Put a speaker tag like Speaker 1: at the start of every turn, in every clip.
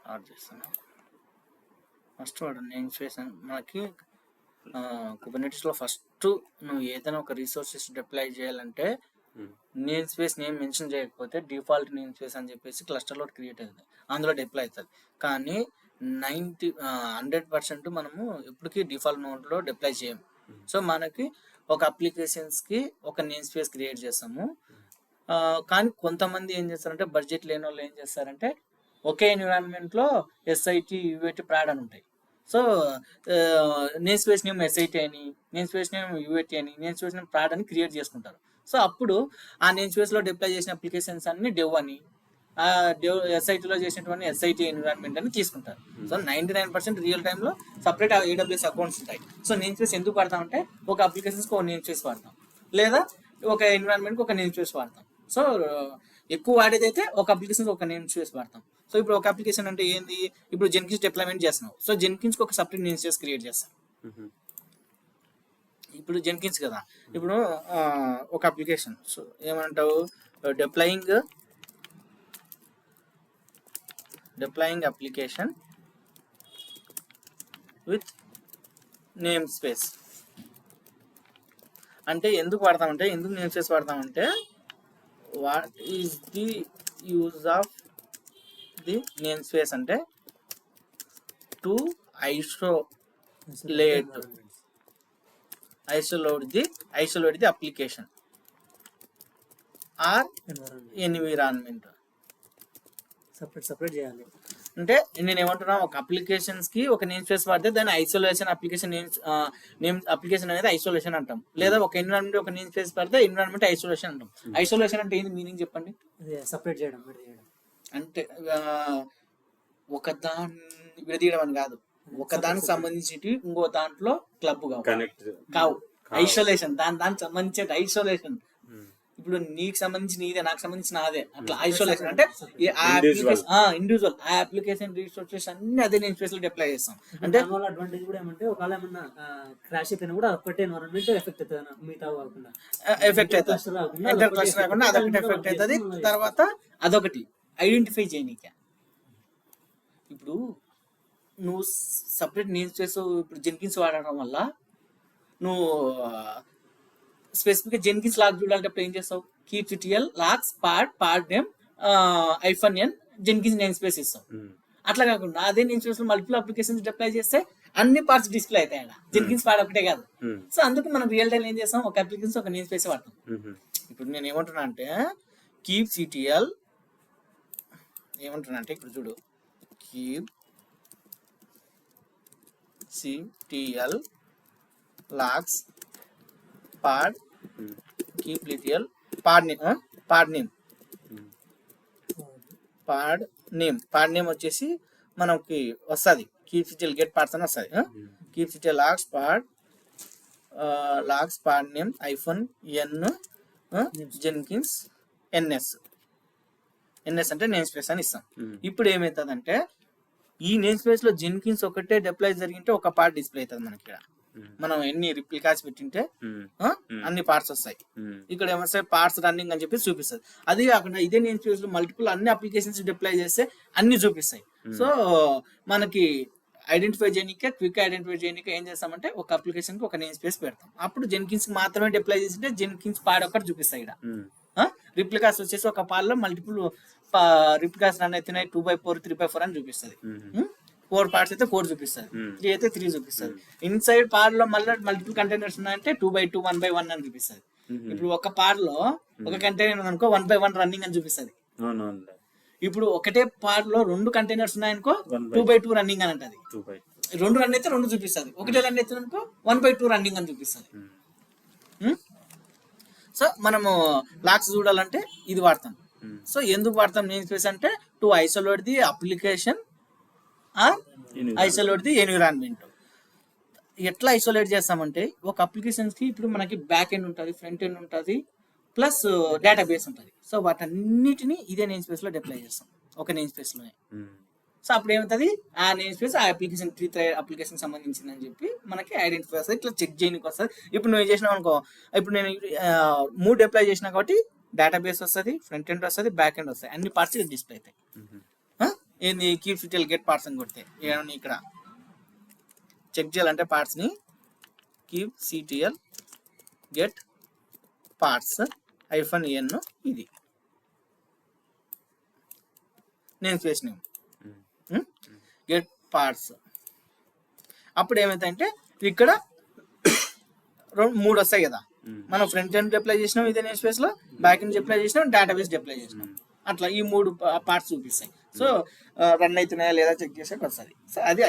Speaker 1: Start చేస్తాను. First వాడు name space మనకి కుబర్నెటిస్లో ఫస్ట్ నువ్వు ఏదైనా ఒక రిసోర్సెస్ డిప్లాయ్ చేయాలంటే నేమ్ స్పేస్ నేమ్ మెన్షన్ చేయకపోతే డిఫాల్ట్ నేమ్ స్పేస్ అని చెప్పేసి క్లస్టర్లో క్రియేట్ అవుతుంది, అందులో డిప్లాయ్ అవుతుంది. కానీ 100% మనము ఎప్పటికీ డిఫాల్ట్ నోడ్లో డిప్లాయ్ చేయము. సో మనకి ఒక అప్లికేషన్స్కి ఒక నేమ్ స్పేస్ క్రియేట్ చేస్తాము. కానీ కొంతమంది ఏం చేస్తారంటే బడ్జెట్ లేని వాళ్ళు ఏం చేస్తారంటే ఒకే ఎన్విరాన్మెంట్లో ఎస్ఐటి యూఐటి ప్రాడ్ అని ఉంటాయి. So name space name SIT అని, నేమ్ స్పేస్ నేమ్ యూఐటి అని, నేమ్ స్పేస్ నేమ్ ప్రాడ్ అని క్రియేట్ చేసుకుంటారు. సో అప్పుడు ఆ నేమ్ స్పేస్లో డిప్లాయ్ చేసిన అప్లికేషన్స్ అన్ని డెవ్ అని, ఎస్ఐటీలో చేసినటువంటి ఎస్ఐటి ఎన్విరాన్మెంట్ అని తీసుకుంటారు. సో 99% రియల్ టైంలో సపరేట్ AWS అకౌంట్స్ ఉంటాయి. సో నేమ్ స్పేస్ ఎందుకు వాడతామంటే ఒక అప్లికేషన్స్కి ఒక నేమ్ స్పేస్ వాడతాం, లేదా ఒక ఎన్విరాన్మెంట్కి ఒక నేమ్ స్పేస్ వాడతాం. సో ఎక్కువ వాడేది అయితే ఒక అప్లికేషన్ ఒక నేమ్ స్పేస్ వాడతాం. సో ఇప్పుడు ఒక అప్లికేషన్ అంటే ఏంది, ఇప్పుడు జెన్కిన్స్ డిప్లాయ్మెంట్ చేస్తున్నావు, సో జెన్కిన్స్కి ఒక సపరేట్ నేమ్ స్పేస్ క్రియేట్ చేస్తాం. ఇప్పుడు జెన్కిన్స్ కదా, ఇప్పుడు ఒక అప్లికేషన్, సో ఏమంటావు, deploying application with namespace అంటే ఎందుకు వాడతామంటే, ఎందుకు నేమ్ స్పేస్ వాడతామంటే what is the use of the namespace అంటే to isolate the application or environment.
Speaker 2: Separate చేయాలి
Speaker 1: అంటే నేను ఏమంటున్నా, ఒక అప్లికేషన్స్ కి ఒక నేమ్ స్పేస్ వాడితే దాన్ని ఐసోలేషన్ అప్లికేషన్ నేమ్ అప్లికేషన్ అనేది ఐసోలేషన్ అంటాం, లేదా ఒక ఎన్విరాన్మెంట్ ఒక నేమ్ స్పేస్ పడితే ఎన్విరాన్మెంట్ ఐసోలేషన్ అంటాం. ఐసోలేషన్ అంటే ఏంది మీనింగ్ చెప్పండి?
Speaker 2: సపరేట్ చేయడం
Speaker 1: అంటే ఒక దాన్ని విడదీయడం అని కాదు, ఒక దానికి సంబంధించి ఇంకో దాంట్లో క్లబ్ కావు. ఐసోలేషన్ దానికి సంబంధించి ఐసోలేషన్. ఇప్పుడు నీకు సంబంధించి నీదే, నాకు సంబంధించి నాదే, అట్లా ఐసోలేషన్ అంటే ఇండివిజువల్ ఆ అప్లికేషన్ రిసోర్సెస్ అన్ని అదే నేమ్ స్పేస్ లో డిప్లాయ్ చేస్తాం. అంటే
Speaker 2: అడ్వాంటేజ్ కూడా ఏమంటే ఒకవేళ ఏమన్నా క్రాష్ అయిపోయినా కూడా ఒకటే ఎన్విరాన్మెంట్ ఎఫెక్ట్ అవుతుంది, మిగతా కాకుండా
Speaker 1: ఎఫెక్ట్ అవుతుంది, క్లస్టర్ రాకుండా అదొకటి ఎఫెక్ట్ అవుతుంది. తర్వాత అదొకటి ఐడెంటిఫై చేయనీకే. ఇప్పుడు నువ్వు సపరేట్ నేమ్ స్పేస్ ఇప్పుడు జెన్కిన్స్ వాడడం వల్ల నువ్వు స్పెసిఫిక్ జెన్కిన్స్ లాగ్ చూడాలంటే ఏం చేస్తావు, kubectl logs part name -n Jenkins namespace ఇస్తావు. అట్లా కాకుండా అదే నేమ్ స్పేస్ లో మల్టిపుల్ అప్లికేషన్స్ డిప్లాయ్ చేస్తే అన్ని పార్ట్స్ డిస్ప్లే అవుతాయి అక్కడ, జెన్కిన్స్ పార్ట్ ఒకటే కాదు. సో అందుకు మనం రియల్ టైం ఏం చేస్తాం, ఒక అప్లికేషన్ ఒక నేమ్ స్పేస్ వాడతాం. ఇప్పుడు నేను ఏమంటున్నా అంటే కీప్సిటిఎల్ ఏమంటున్నా అంటే ఇప్పుడు చూడు, కీప్సిటిఎల్ లాగ్స్ పాడ్ నేమ్ వచ్చేసి మనకి వస్తుంది, కీప్సిటిఎల్ గెట్ పార్ట్స్ అని వస్తుంది. కీప్సిటిఎల్ లాగ్స్ పాడ్ నేమ్ -n జెన్కిన్స్ NS అంటే నేమ్ స్పేస్ అని ఇస్తాం. ఇప్పుడు ఏమవుతుందంటే ఈ నేమ్ స్పేస్ లో జెన్కిన్స్ ఒకటే డిప్లాయ్ జరిగింటే ఒక పార్ట్ డిస్ప్లే అవుతుంది మనకి. ఇక్కడ మనం ఎన్ని రిప్లికాస్ పెట్టింటే అన్ని పార్ట్స్ వస్తాయి. ఇక్కడ ఏమొస్తాయి, పార్ట్స్ రన్నింగ్ అని చెప్పి చూపిస్తుంది. అది కాకుండా ఇదే నేమ్ స్పేస్ లో మల్టిపుల్ అన్ని అప్లికేషన్స్ డిప్లాయ్ చేస్తే అన్ని చూపిస్తాయి. సో మనకి ఐడెంటిఫై చేయడానికి, క్విక్ ఐడెంటిఫై చేయడానికి ఏం చేస్తామంటే ఒక అప్లికేషన్ కి ఒక నేమ్ స్పేస్ పెడతాం. అప్పుడు జెన్కిన్స్ మాత్రమే డిప్లాయ్ చేసింటే జెన్కిన్స్ పార్ట్ ఒకటి చూపిస్తాయి. ఇక్కడ రిప్లికాస్ వచ్చేసి ఒక పార్ట్ లో మల్టిపుల్ రిప్లికాస్ రన్ అవుతున్నాయి, 2x4 3x4 అని చూపిస్తుంది. 4 పార్ట్స్ అయితే 4 చూపిస్తుంది, 3 అయితే 3 చూపిస్తుంది. ఇన్సైడ్ పార్ట్ లో మళ్ళీ మల్టిపుల్ కంటైనర్స్ ఉన్నాయంటే 2x2 1x1 అని చూపిస్తుంది. ఇప్పుడు ఒక పార్ట్ లో ఒక కంటైనర్ అనుకో 1x1 రన్నింగ్ అని చూపిస్తుంది. ఇప్పుడు ఒకటే పార్ట్ లో 2 కంటైనర్స్ ఉన్నాయనుకో 2x2 రన్నింగ్ అని అంటది. 2 రన్ అయితే 2 చూపిస్తుంది, ఒకటే రన్ అయితే అనుకో 1x2 రన్నింగ్ అని చూపిస్తుంది. సో మనము లాక్స్ చూడాలంటే ఇది వాడతాం. సో ఎందుకు వాడతాం నేమ్ స్పేస్ అంటే to isolate the application or isolate the environment. ఎట్లా ఐసోలేట్ చేస్తామంటే ఒక అప్లికేషన్స్కి ఇప్పుడు మనకి బ్యాక్ ఎండ్ ఉంటుంది, ఫ్రంట్ ఎండ్ ఉంటుంది, ప్లస్ డేటాబేస్ ఉంటుంది. సో వాటన్నిటిని ఇదే నేమ్ స్పేస్లో డిప్లాయ్ చేస్తాం, ఒక నేమ్ స్పేస్లోనే. సో అప్పుడు ఏమవుతుంది, ఆ నేమ్ స్పేస్ ఆ అప్లికేషన్ అప్లికేషన్ సంబంధించింది అని చెప్పి మనకి ఐడెంటిఫై వస్తుంది, ఇట్లా చెక్ చేయడానికి వస్తుంది. ఇప్పుడు నువ్వు చేసినావు అనుకో, ఇప్పుడు నేను 3 డిప్లాయ్ చేసినా కాబట్టి డేటాబేస్ వస్తుంది, ఫ్రంట్ ఎండ్ వస్తుంది, బ్యాక్ ఎండ్ వస్తుంది, అన్ని పార్ట్స్ డిస్ప్లే అవుతాయి. ఏంది kubectl get parts అని కొడితే ఏమన్నా ఇక్కడ చెక్ చేయాలంటే పార్ట్స్ ని kubectl get parts -n ఇది నేను స్పేస్ నేమ్ గెట్ పార్ట్స్. అప్పుడు ఏమైందంటే ఇక్కడ 3 వస్తాయి కదా, మనం ఫ్రంట్ ఎండ్ డిప్లై చేసినాం ఇదే నేమ్ స్పేస్ లో, బ్యాక్ ఎండ్ డిప్లై చేసినాం, డేటాబేస్ డిప్లై చేసినాం, అట్లా ఈ 3 పార్ట్స్ చూపిస్తాయి. సో రన్ అవుతున్నాయా లేదా చెక్ చేసాక వస్తుంది. సో అది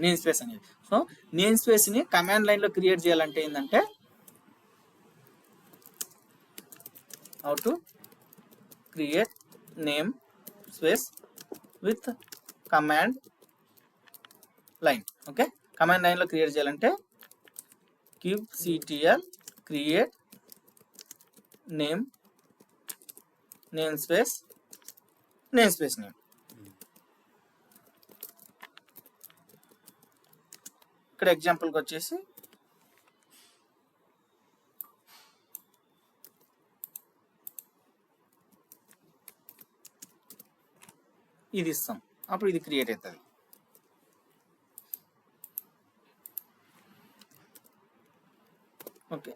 Speaker 1: నేమ్ స్పేస్ అనేది. సో నేమ్ స్పేస్ ని కమాండ్ లైన్ లో క్రియేట్ చేయాలంటే ఏంటంటే how to create name space with command line. Okay, command line లో క్రియేట్ చేయాలంటే kubectl create name space name. ఇక్కడ ఎగ్జాంపుల్కి వచ్చేసి ఇది ఇస్తాం, అప్పుడు ఇది క్రియేట్ అవుతుంది. ఓకే,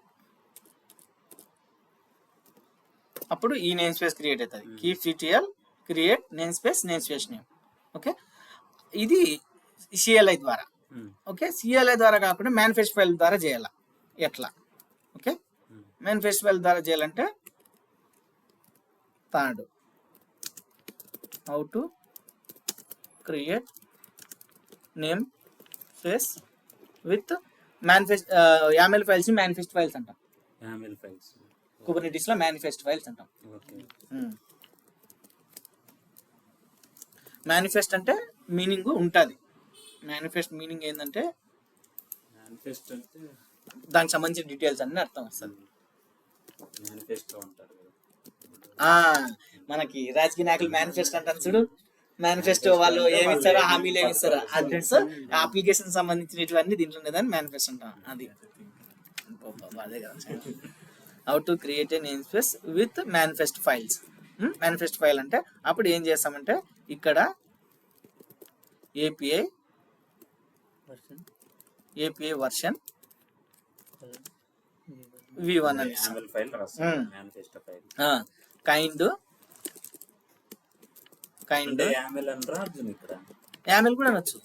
Speaker 1: అప్పుడు ఈ నేమ్ స్పేస్ క్రియేట్ అవుతుంది. kubectl create name space name. Okay, ఇది CLI ద్వారా. ఓకే, CLI ద్వారా కాకుండా మేనిఫెస్ట్ ఫైల్ ద్వారా చేయాలి. ఎట్లా? ఓకే, మేనిఫెస్ట్ ఫైల్ ద్వారా చేయాలంటే third how to create name space with manifest YAML files ని మేనిఫెస్ట్ ఫైల్స్ అంటాం. కుబర్నెటిస్ లో మేనిఫెస్ట్ ఫైల్స్ అంటాం. మేనిఫెస్ట్ అంటే మీనింగ్ ఉంటుంది. మేనిఫెస్ట్ మీనింగ్ ఏంటంటే దానికి సంబంధించిన డీటెయిల్స్ అన్ని అర్థం వస్తుంది. మనకి రాజకీయ నాయకులు మేనిఫెస్టో అంటారు చూడు, మేనిఫెస్టో వాళ్ళు ఏమి ఇస్తారో హామీలు ఏమి ఇస్తారో అది అప్లికేషన్ సంబంధించినవన్నీ దీంట్లో ఉండేదాన్ని మేనిఫెస్ట్ అంటాం. అది అదే కదా. How to create a name space with manifest files. Manifest file అంటే అప్పుడు ఏం చేస్తామంటే ఇక్కడ API వర్షన్ v1 అని కైండ్ YAML కూడా అనొచ్చు.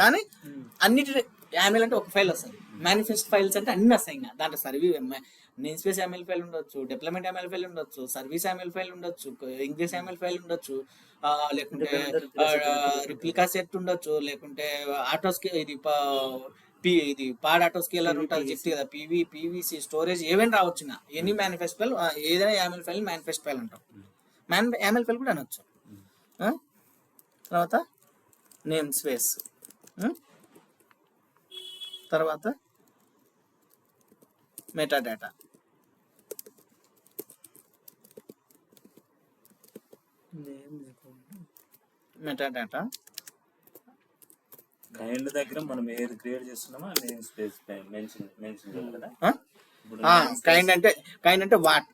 Speaker 1: కానీ అన్నిటి YAML అంటే ఒక ఫైల్ వస్తుంది, మేనిఫెస్ట్ ఫైల్స్ అంటే అన్ని వస్తాయి. ఇంకా దాంట్లో నేమ్ స్పేస్ YAML ఫైల్ ఉండొచ్చు, డిప్లాయ్మెంట్ YAML ఫైల్ ఉండొచ్చు, సర్వీస్ YAML ఫైల్ ఉండొచ్చు, ఇంగ్లీష్ YAML ఫైల్ ఉండొచ్చు, లేకుంటే రిప్లికా సెట్ ఉండొచ్చు, లేకుంటే ఇది పాడ్ ఆటో స్కేలర్ ఉంటుంది చెప్తే కదా, PVC స్టోరేజ్ ఏవైనా రావచ్చు. ఎనీ మేనిఫెస్ట్ ఫైల్, ఏదైనా YAML ఫైల్ మేనిఫెస్ట్ ఫైల్ అంటాం. YAML ఫైల్ కూడా అనొచ్చు. తర్వాత నేమ్ స్పేస్, తర్వాత మెటాడేటా.
Speaker 3: కైండ్ దగ్గర మనం ఏది క్రియేట్ చేస్తున్నామో నేమ్ స్పేస్ మెన్షన్ చేయాలి కదా.
Speaker 1: కైండ్ అంటే వాట్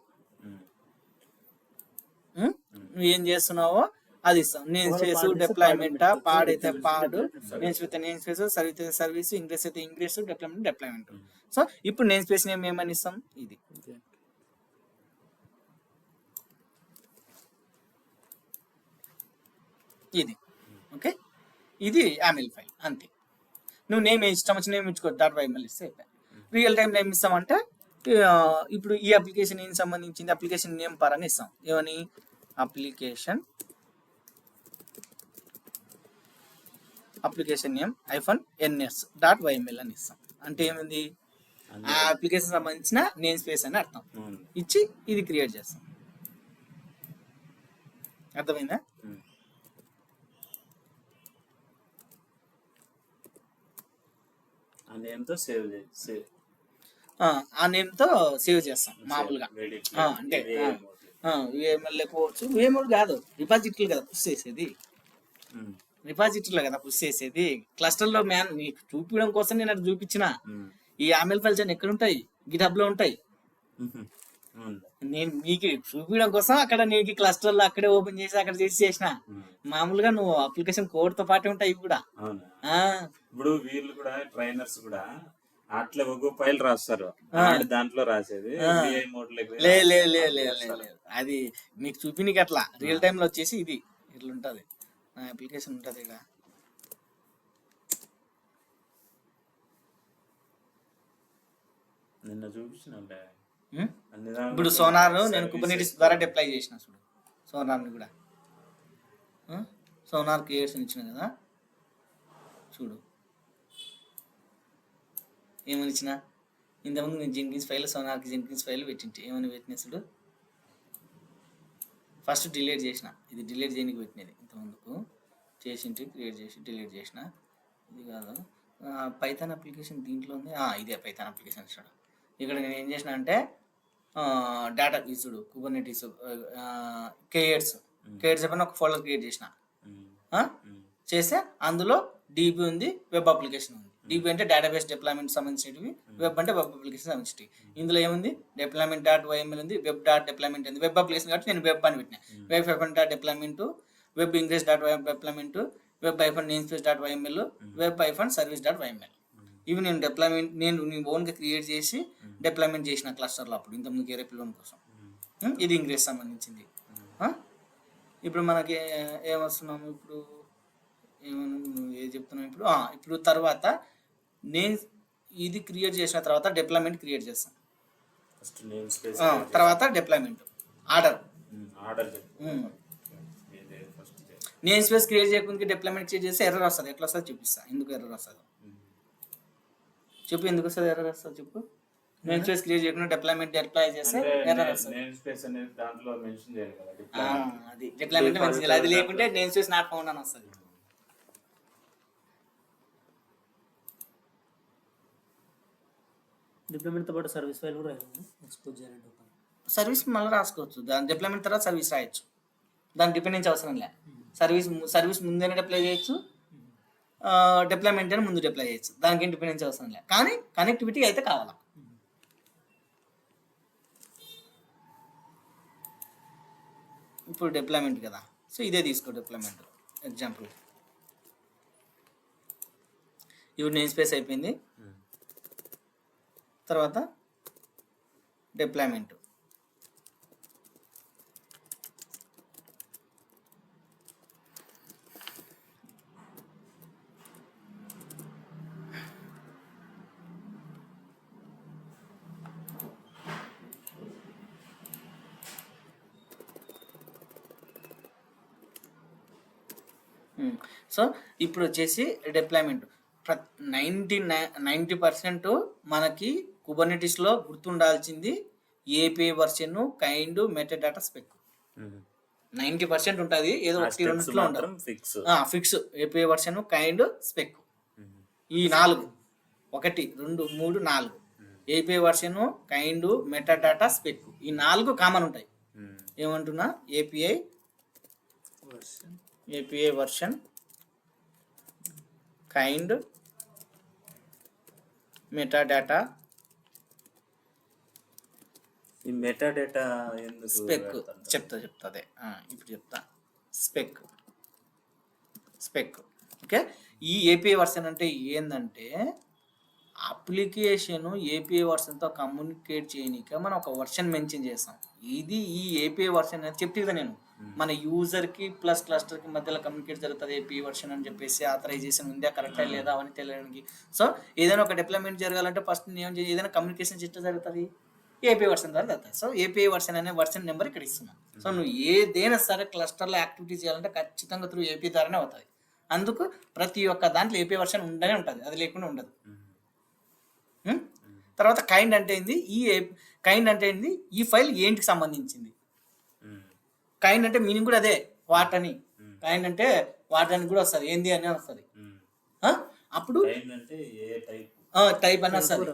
Speaker 1: నువ్వు ఏం చేస్తున్నావో అది ఇస్తాం. నేమ్ స్పేస్ డిప్లాయ్మెంట్, పాడ్ అయితే pod, namespace namespace, service అయితే సర్వీస్, ఇంగ్లీష్ అయితే ఇంగ్లీష్, డిప్లాయ్మెంట్. సో ఇప్పుడు నేమ్ స్పేస్ నేమ్ ఏమని ఇస్తాం? ఇది ఓకే, ఇది YAML ఫైల్ అంతే. నువ్వు నేమ్ ఇష్టం వచ్చిన నేమ్ ఇచ్చుకో, .yml ఇస్తే రియల్ టైం నేమ్ ఇస్తామంటే ఇప్పుడు ఈ అప్లికేషన్ ఏం సంబంధించింది అప్లికేషన్ నేమ్ పరంగా ఇస్తాం. ఏమని? అప్లికేషన్ నేమ్ -ns.yml అని ఇస్తాం. అంటే ఏమైంది? ఆ అప్లికేషన్ సంబంధించిన నేమ్ స్పేస్ అని అర్థం ఇచ్చి ఇది క్రియేట్ చేస్తాం. అర్థమైందా?
Speaker 3: ఆ నేమ్ తో సేవ్
Speaker 1: చేస్తాం మామూలుగా. అంటే VML లేకపోవచ్చు, VML కాదు, రిపాజిటరీ కదా పుష్ చేసేది, రిపాజిటరీలో కదా పుష్ చేసేది. క్లస్టర్ లో నీకు చూపించడం కోసం నేను అది చూపించిన. ఈ YAML ఫైల్స్ అని ఎక్కడ ఉంటాయి? గిట్హబ్ లో ఉంటాయి. నేను మీకు చూపించడం కోసం అక్కడ నీకు క్లస్టర్లో అక్కడే ఓపెన్ చేసి అక్కడ చేసిన. మామూలుగా నువ్వు అప్లికేషన్ కోడ్ తో పాటు ఉంటాయి ఇవి కూడా.
Speaker 3: అవునా?
Speaker 1: ఆ,
Speaker 3: ఇప్పుడు వీళ్ళు కూడా ట్రైనర్స్ కూడా అట్లా ఒక ఫైల్ రాస్తారు, దాంట్లో రాసేది VI మోడ్
Speaker 1: లే లే లే లే లే లే. అది మీకు చూపినకి అట్లా రియల్ టైమ్ లో వచ్చేసి ఇది ఇట్లా ఉంటది. నా అప్లికేషన్ ఉంటది ఇలా.
Speaker 3: నిన్న చూపించిన
Speaker 1: ఇప్పుడు సోనార్ నేను కుబర్నెటిస్ ద్వారా డిప్లై చేసిన చూడు. సోనార్ని కూడా సోనార్ క్రియేషన్ ఇచ్చిన కదా చూడు. ఏమని ఇచ్చిన ఇంతకుముందు నేను జెన్కిన్స్ ఫైల్ సోనార్కి జెన్కిన్స్ ఫైల్ పెట్టింటే ఏమని పెట్టిన చూడు. ఫస్ట్ డిలీట్ చేసిన, ఇది డిలీట్ చేయడానికి పెట్టినది ఇంతకుముందుకు చేసింటి, క్రియేట్ చేసి డిలీట్ చేసిన. ఇది కాదు పైథాన్ అప్లికేషన్ దీంట్లో ఉంది. ఇదే పైథాన్ అప్లికేషన్ చూడు. ఇక్కడ నేను ఏం చేసిన అంటే డేటా చూడు కుబర్నెటిస్ కేఎడ్స్ చెప్పిన ఒక ఫోల్డర్ క్రియేట్ చేసిన. చేస్తే అందులో డీబీ ఉంది, వెబ్ అప్లికేషన్ ఉంది. డీబీ అంటే డేటాబేస్ డిప్లాయ్మెంట్ సంబంధించినవి, వెబ్ అంటే వెబ్ అప్లికేషన్ సంబంధించినవి. ఇందులో ఏముంది డిప్లాయ్మెంట్ డాట్ వైఎంఎల్ ఉంది, వెబ్ డాట్ డిప్లాయ్మెంట్ ఉంది. వెబ్ అప్లికేషన్ కాబట్టి నేను వెబ్ అని పెట్టిన. Web dot deployment, web ingress dot deployment, web hyphen name space dot YML, web hyphen service dot YML. ఇవి నేను డిప్లాయ్మెంట్ నేను ఓన్గా క్రియేట్ చేసి డిప్లాయ్మెంట్ చేసిన క్లస్టర్లో అప్పుడు ఇంతకుముందు ఏరేపిలోన్ కోసం. ఇది ఇంగ్రెస్ సంబంధించింది. ఇప్పుడు మనకి ఏమొస్తున్నాము ఇప్పుడు ఏది చెప్తున్నాం ఇప్పుడు ఇప్పుడు తర్వాత నేను ఇది క్రియేట్ చేసిన తర్వాత డిప్లాయ్మెంట్ క్రియేట్ చేస్తాం. తర్వాత deployment order name space create చేయకుండా డిప్లాయ్మెంట్ క్రియేట్ చేస్తే ఎర్రర్ వస్తుంది. ఎట్లా వస్తుంది చూపిస్తా, ఎందుకు ఎర్రర్ వస్తుంది చెప్పు. ఎందుకు వస్తుంది ఎర్రర్ వస్తుంది చెప్పు. నేమ్ స్పేస్ క్రియేట్ చేయకుండా డిప్లాయ్మెంట్ డిప్లాయ్ చేస్తే ఎర్రర్ వస్తుంది. అది డిప్లాయ్మెంట్ మంచిది, అది లేకుంటే నేమ్ స్పేస్ నాట్ ఫౌండ్ అని వస్తుంది.
Speaker 2: డిప్లాయ్మెంట్తో పాటు సర్వీస్ ఫైల్ కూడా ఎక్స్పోజ్ చేయాలంటే
Speaker 1: సర్వీస్ మళ్ళీ రాసుకోవచ్చు. దాని డిప్లాయ్మెంట్ తర్వాత సర్వీస్ రాయొచ్చు. దాని డిపెండెన్స్ అవసరం లే. సర్వీస్ ముందేనే డిప్లై చేయొచ్చు, డిప్లాయ్మెంట్ అని ముందు డిప్లై చేయొచ్చు. దానికి ఏం డిపెండెన్స్ అవసరం లే. కానీ కనెక్టివిటీ అయితే కావాలా. ఇప్పుడు డిప్లాయ్మెంట్ కదా, సో ఇదే తీసుకో డిప్లాయ్మెంట్ ఎగ్జాంపుల్. ఇప్పుడు నేమ్ స్పేస్ అయిపోయింది. తర్వాత డిప్లాయ్మెంట్. సో ఇప్పుడు వచ్చేసి డిప్లాయ్మెంట్ 90% మనకి కుబర్నెటిస్లో గుర్తుండాల్సింది API version, kind, metadata, spec. 90% ఉంటుంది, ఏదో 1-2 ఉంటుంది fix. API version, kind, spec, ఈ 4 1 2 3 4 API version, kind, metadata, spec ఈ 4 కామన్ ఉంటాయి. ఏమంటున్నా ఏపీఐ వర్షన్, కైండ్, మెటాడాటా,
Speaker 3: ఈ మెటాడాటా
Speaker 1: స్పెక్ చెప్తా అదే ఇప్పుడు చెప్తా. Spec okay. ఈ ఏపీఐ వర్షన్ అంటే ఏంటంటే అప్లికేషన్ ఏపీఐ వర్షన్తో కమ్యూనికేట్ చేయనీక మనం ఒక వర్షన్ మెన్షన్ చేస్తాం. ఇది ఈ ఏపీఐ వర్షన్ అని చెప్తే కదా నేను మన యూజర్కి ప్లస్ క్లస్టర్కి మధ్యలో కమ్యూనికేట్ జరుగుతుంది ఏపీఐ వర్షన్ అని చెప్పేసి ఆథరైజేషన్ ఉందా కరెక్టా లేదా అని తెలియడానికి. సో ఏదైనా ఒక డిప్లాయ్మెంట్ జరగాలంటే ఫస్ట్ ఏదైనా కమ్యూనికేషన్ సిస్టమ్ జరుగుతుంది ఏపీఐ వర్షన్ ద్వారా జరుగుతుంది. సో ఏపీఐ వర్షన్ అనే వర్షన్ నెంబర్ ఇక్కడ ఇస్తున్నాం. సో నువ్వు ఏదైనా సరే క్లస్టర్లో యాక్టివిటీ చేయాలంటే ఖచ్చితంగా త్రూ ఏపీ ద్వారానే అవుతుంది. అందుకు ప్రతి ఒక్క దాంట్లో ఏపీఐ వర్షన్ ఉండనే ఉంటుంది, అది లేకుండా ఉండదు. తర్వాత కైండ్ అంటే ఏంది, ఈ ఫైల్ ఏంటికి సంబంధించింది. కైండ్ అంటే మీనింగ్ కూడా అదే, వాట్ అని. కైండ్ అంటే వాట్ అని కూడా వస్తుంది, ఏంది అని వస్తుంది. అప్పుడు టైప్ అని వస్తుంది,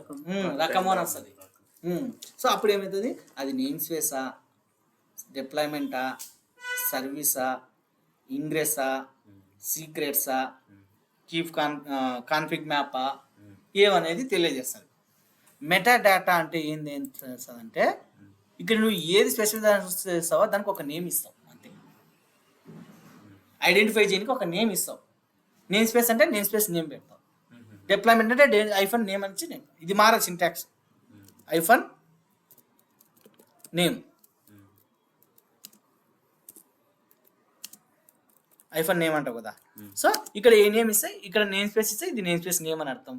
Speaker 1: రకము అని వస్తుంది. సో అప్పుడు ఏమవుతుంది, అది నేమ్ స్పేసా, డిప్లాయ్మెంటా, సర్వీసా, ఇంగ్రెసా, సీక్రెట్సా, కీప్ కాన్ఫిగ్ మ్యాపా ఏమనేది తెలియజేస్తుంది. మెటా డేటా అంటే ఏంది అంటే ఇక్కడ నువ్వు ఏది స్పెసిఫిక్ చేస్తావో దానికి ఒక నేమ్ ఇస్తావు అంతే. ఐడెంటిఫై చేయడానికి ఒక నేమ్ ఇస్తావు. నేమ్ స్పేస్ అంటే నేమ్ స్పేస్ నేమ్ పెడతావు. డిప్లాయ్మెంట్ అంటే ఐఫోన్ నేమ్ అని నేమ్. ఇది మారదు syntax. IPhone name, iPhone name అంటావు కదా. సో ఇక్కడ ఏ నేమ్ ఇస్తే ఇక్కడ నేమ్ స్పేస్ ఇస్తే ఇది నేమ్ స్పేస్ నేమ్ అని అర్థం.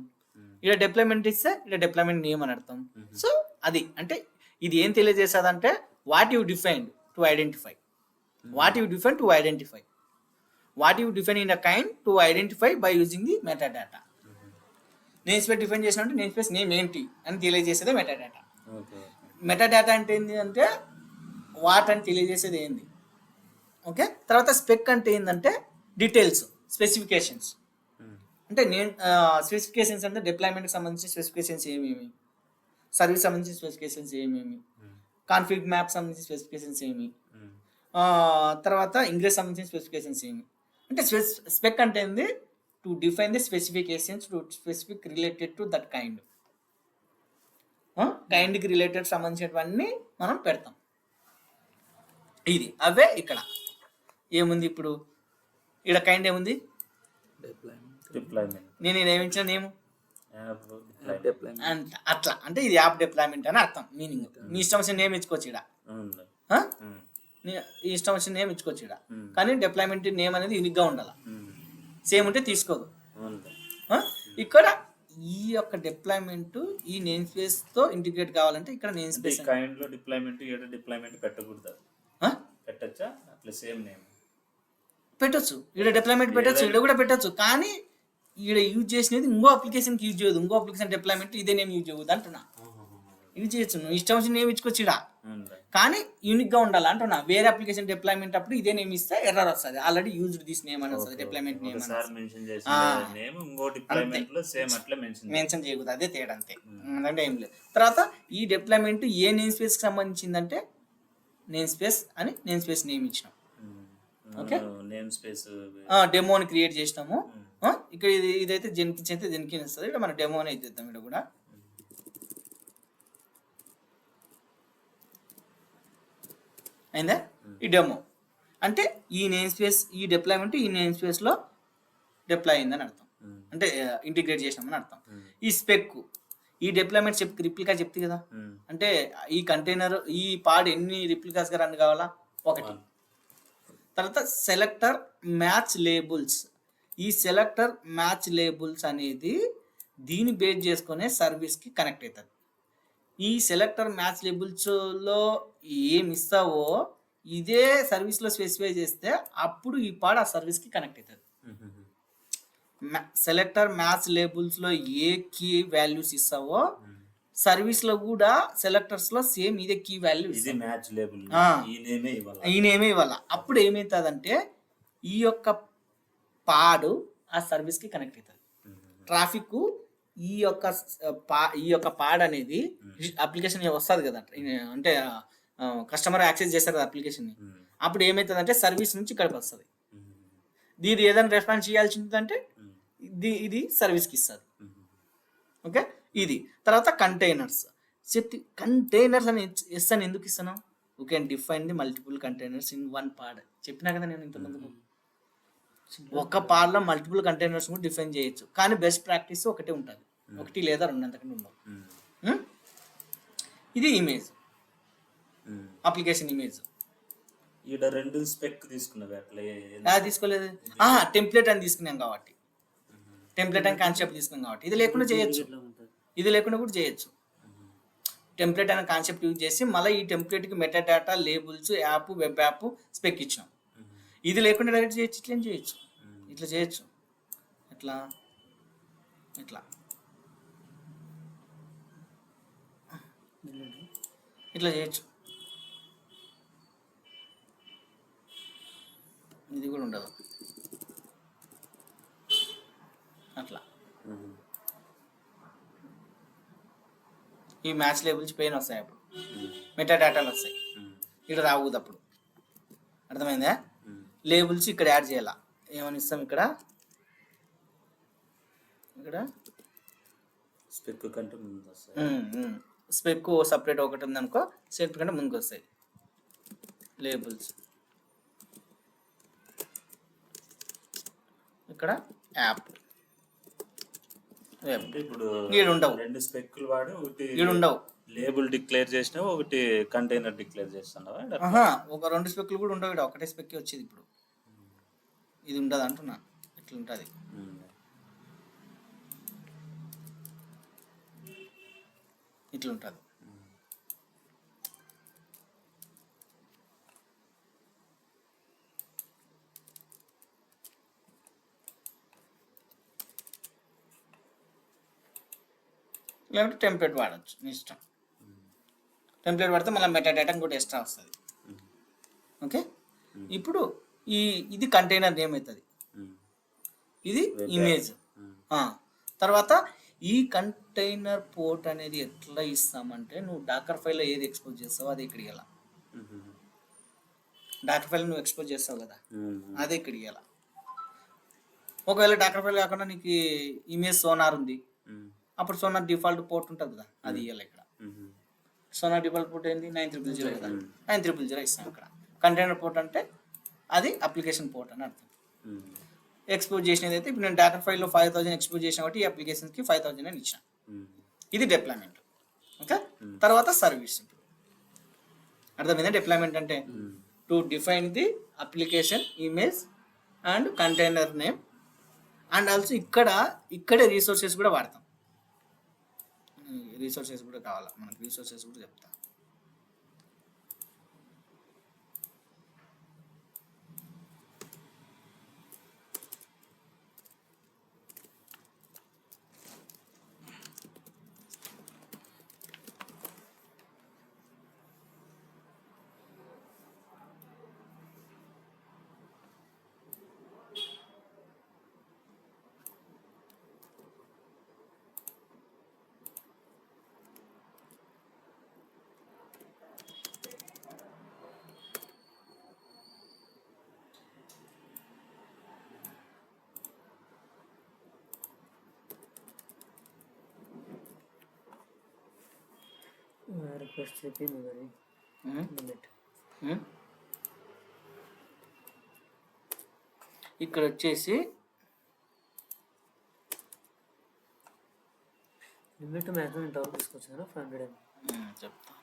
Speaker 1: ఇక్కడ డిప్లాయ్మెంట్ ఇస్తే ఇక్కడ డిప్లాయ్మెంట్ నేమ్ అని అర్థం. సో అది అంటే ఇది ఏం తెలియజేస్తుంది అంటే what you defined to identify, what you define to identify, what you define in a kind to identify by using the meta data. Name space define చేసినట్టు నేమ్ స్పేస్ నేమ్ ఏంటి అని తెలియజేసేదే మెటా డేటా. మెటా డేటా అంటే ఏంటి అంటే what అని తెలియజేసేది ఏంది. Okay, తర్వాత స్పెక్ అంటే ఏంటంటే డీటెయిల్స్, స్పెసిఫికేషన్స్. అంటే నేను స్పెసిఫికేషన్స్ అంటే డిప్లాయ్మెంట్కి సంబంధించిన స్పెసిఫికేషన్స్ ఏమేమి, సర్వీస్ సంబంధించిన స్పెసిఫికేషన్స్ ఏమేమి, కాన్ఫిగ్ మ్యాప్ సంబంధించిన స్పెసిఫికేషన్స్ ఏమి, తర్వాత ఇంగ్లీష్ సంబంధించిన స్పెసిఫికేషన్స్ ఏమి. అంటే స్పెక్ అంటే ఏంది to define the specifications to specific related to that kind. కైండ్కి రిలేటెడ్ సంబంధించినవన్నీ మనం పెడతాం. ఇది అవే ఇక్కడ ఏముంది. ఇప్పుడు ఇక్కడ కైండ్ ఏముంది, నేను ఏమించిన నేము అంత అట్లా. అంటే ఇది యాప్ డిప్లాయ్మెంట్ అని అర్థం, మీనింగ్. మీ ఇష్టం వచ్చిన నేమ్ ఇచ్చుకోవచ్చు ఇక్కడ, ఈ ఇష్టం వచ్చిన నేమ్ ఇచ్చుకోవచ్చు ఇక్కడ. కానీ డిప్లాయ్మెంట్ నేమ్ అనేది యూనిక్ గా ఉండాలి, సేమ్ ఉంటే తీసుకోదు. ఇక్కడ ఈ యొక్క డిప్లాయ్మెంట్ ఈ నేమ్ స్పేస్ తో ఇంటిగ్రేట్ కావాలంటే ఇక్కడ నేమ్ స్పేస్
Speaker 3: కైండ్ లో డిప్లాయ్మెంట్ ఏడ డిప్లాయ్మెంట్ పెట్టకూడదు, పెట్టచ్చా అట్లా సేమ్ నేమ్
Speaker 1: పెట్టొచ్చు. ఇక్కడ డిప్లాయ్మెంట్ పెట్టచ్చు, ఇక్కడ కూడా పెట్టచ్చు. కానీ ఇక్కడ యూజ్ చేసినది ఇంకో అప్లికేషన్కి యూజ్ చేయదు, ఇంకో అప్లికేషన్ డిప్లాయ్మెంట్ ఇదే నేమ్ యూజ్ చేయదు అంటున్నా. యూజ్ చేయొచ్చు, నువ్వు ఇష్టం వచ్చిన నేమ్ ఇచ్చుకోవచ్చు ఇక్కడ, కానీ యూనిక్ గా ఉండాలి అంటున్నా. వేరే అప్లికేషన్ డిప్లాయ్మెంట్ అప్పుడు ఇదే నేమ్ ఇస్తే ఎర్రర్ వస్తుంది. ఆల్రెడీ యూజ్డ్ దిస్ నేమ్ అని వస్తుంది, డిప్లాయ్మెంట్ నేమ్ మెన్షన్ చేయకూడదు, అదే తేడా అంతే. అంటే ఏం లేదు. తర్వాత ఈ డిప్లాయ్మెంట్ ఏ నేమ్ స్పేస్ కి సంబంధించిందంటే నేమ్ స్పేస్ అని నేమ్ స్పేస్ నేమ్ ఇచ్చినాం. ఓకే,
Speaker 3: నేమ్ స్పేస్
Speaker 1: డెమోని క్రియేట్ చేసినాము. ఇక్కడ ఇదైతే జెన్కిన్స్ అయితే జెన్కిన్స్ వస్తుంది. ఇక్కడ మన డెమోని అయితే ఇద్దాం. ఇక్కడ కూడా అయిందా, ఈ డెమో అంటే ఈ నేమ్ స్పేస్ ఈ డిప్లాయ్మెంట్ ఈ నేమ్ స్పేస్ లో డిప్లాయ్ అయిందని అర్థం, అంటే ఇంటిగ్రేట్ చేసినామని అర్థం. ఈ స్పెక్ ఈ డిప్లాయ్మెంట్ రిప్లికా చెప్తే కదా, అంటే ఈ కంటైనర్ ఈ పాడ్ ఎన్ని రిప్లికాస్ గా రన్ కావాలా, ఒకటి. తర్వాత సెలెక్టర్ మ్యాచ్ లేబుల్స్, ఈ సెలెక్టర్ మ్యాచ్ లేబుల్స్ అనేది దీన్ని బేస్ చేసుకునే సర్వీస్కి కనెక్ట్ అవుతుంది. ఈ సెలెక్టర్ మ్యాచ్ లేబుల్స్లో ఏమి ఇస్తావో ఇదే సర్వీస్లో స్పెసిఫై చేస్తే అప్పుడు ఈ పాడ్ ఆ సర్వీస్కి కనెక్ట్ అవుతుంది. సెలెక్టర్ మ్యాచ్ లేబుల్స్లో ఏ కీ వాల్యూస్ ఇస్తావో సర్వీస్లో కూడా సెలెక్టర్స్లో సేమ్ ఇదే కీ వాల్యూ ఈ నేమే ఇవ్వాల. అప్పుడు ఏమవుతుందంటే ఈ యొక్క పాడు ఆ సర్వీస్కి కనెక్ట్ అవుతుంది. ట్రాఫిక్ ఈ యొక్క పాడ్ అనేది అప్లికేషన్ వస్తుంది కదా, అంటే కస్టమర్ యాక్సెస్ చేస్తారు కదా అప్లికేషన్ని. అప్పుడు ఏమవుతుంది అంటే సర్వీస్ నుంచి ఇక్కడికి వస్తుంది. దీని ఏదైనా రెస్పాన్స్ చేయాల్సి ఉంటుందంటే ఇది సర్వీస్కి ఇస్తుంది. ఓకే, ఇది. తర్వాత కంటైనర్స్ కంటైనర్స్ అని ఎస్ అని ఎందుకు ఇస్తాను, you can define the multiple containers in one pod. చెప్పినా కదా నేను ఇంతకుముందు, ఒక పాడ్లో మల్టిపుల్ కంటైనర్స్ కూడా డిఫైన్ చేయొచ్చు. కానీ బెస్ట్ ప్రాక్టీస్ ఒకటే ఉంటుంది, ఒకటి లేదా రెండు, అంతకంటే ఉండవు. ఇది ఇమేజ్, అప్లికేషన్ ఇమేజ్.
Speaker 3: ఇక్కడ రెండు స్పెక్ తీసుకున్నావు
Speaker 1: అట్లా తీసుకోలేదు, టెంప్లెట్ అని తీసుకున్నాం కాబట్టి, టెంప్లెట్ అని కాన్సెప్ట్ తీసుకున్నాం కాబట్టి ఇది లేకుండా చేయొచ్చు, ఇది లేకుండా కూడా చేయొచ్చు. టెంప్లెట్ అనే కాన్సెప్ట్ యూజ్ చేసి మళ్ళీ ఈ టెంప్లెట్కి metadata, labels, app, web app spec ఇచ్చినాం. ఇది లేకుండా డైరెక్ట్ చేయొచ్చు, ఇట్లా చేయొచ్చు, ఇట్లా చేయొచ్చు, ఇట్లా ఇట్లా ఇట్లా చేయొచ్చు. ఇది కూడా ఉండదు అట్లా. ఈ మ్యాచ్ లేబుల్స్ పైన వస్తాయి, అప్పుడు మెటా డేటాలు వస్తాయి, ఇక్కడ రాకూడదు. అప్పుడు అర్థమైందా? లేబుల్స్ ఇక్కడ యాడ్ చేయాల. ఏమని ఇస్తాం ఇక్కడ
Speaker 3: స్పెక్ కంటే ముందు వస్తాయి.
Speaker 1: స్పెక్ సపరేట్ ఒకటి ఉందనుకో స్పెక్ కంటే ముందుకు వస్తాయి. లేబుల్స్ ఇక్కడ యాప్ వెబ్
Speaker 3: అంటే ఇప్పుడు
Speaker 1: ఈడు ఉండవు,
Speaker 3: 2 స్పెక్లు వాడి ఒకటి
Speaker 1: ఈడు ఉండవు.
Speaker 3: లేబుల్ డిక్లేర్ చేసినావు, ఒకటి కంటైనర్ డిక్లేర్ చేస్తున్నావా?
Speaker 1: ఒక 2 స్పెక్లు కూడా ఉండవు, ఇక్కడ ఒకటే స్పెక్ వచ్చేది. ఇప్పుడు ఇది ఉండదు అంటున్నా, ఇట్లా ఉంటుంది. ఇట్లా ఉంటుంది. లేకపోతే టెంప్లెట్ వాడచ్చు, మీ ఇష్టం. టెంప్లెట్ వాడితే మళ్ళీ మెటా డేటా కూడా ఎక్స్ట్రా వస్తుంది. ఓకే, ఇప్పుడు ఇది కంటైనర్ నేమ్ అవుతుంది, ఇది ఇమేజ్. తర్వాత ఈ కంటైనర్ పోర్ట్ అనేది ఎట్లా ఇస్తామంటే, నువ్వు డాకర్ ఫైల్లో ఏది ఎక్స్పోజ్ చేస్తావో అది ఇక్కడికి వెళ్ళా. డాకర్ ఫైల్ నువ్వు ఎక్స్పోజ్ చేస్తావు కదా, అదే ఇక్కడికి వెళ్ళా. ఒకవేళ డాకర్ ఫైల్ కాకుండా నీకు ఇమేజ్ సోనార్ ఉంది, అప్పుడు సోనార్ డిఫాల్ట్ పోర్ట్ ఉంటుంది కదా, అది ఇవ్వాలి. ఇక్కడ సోనార్ డిఫాల్ట్ పోర్ట్ ఏంది 9000 కదా, 9000 ఇస్తాం. ఇక్కడ కంటైనర్ పోర్ట్ అంటే అది అప్లికేషన్ పోర్ట్ అని అర్థం. ఎక్స్పోజ్ చేసినది అయితే ఇప్పుడు నేను డాకర్ ఫైల్లో 5000 ఎక్స్పోజ్ చేసిన కాబట్టి ఈ అప్లికేషన్కి 5000 అని ఇచ్చిన. ఇది డిప్లాయ్మెంట్. ఓకే, తర్వాత సర్వీస్. అర్థమైందా డిప్లాయ్మెంట్ అంటే? To define the application image and container name, and also ఇక్కడే రీసోర్సెస్ కూడా వాడతాం. రీసోర్సెస్ కూడా కావాలా మనకు, రీసోర్సెస్ కూడా చెప్తా.
Speaker 2: రిక్వెస్ట్ చెప్పింది మరి లిమిట్.
Speaker 1: ఇక్కడ వచ్చేసి
Speaker 2: లిమిట్ మ్యాక్సిమం ఇంతవరకు తీసుకోవచ్చు కదా, 500
Speaker 1: చెప్తా.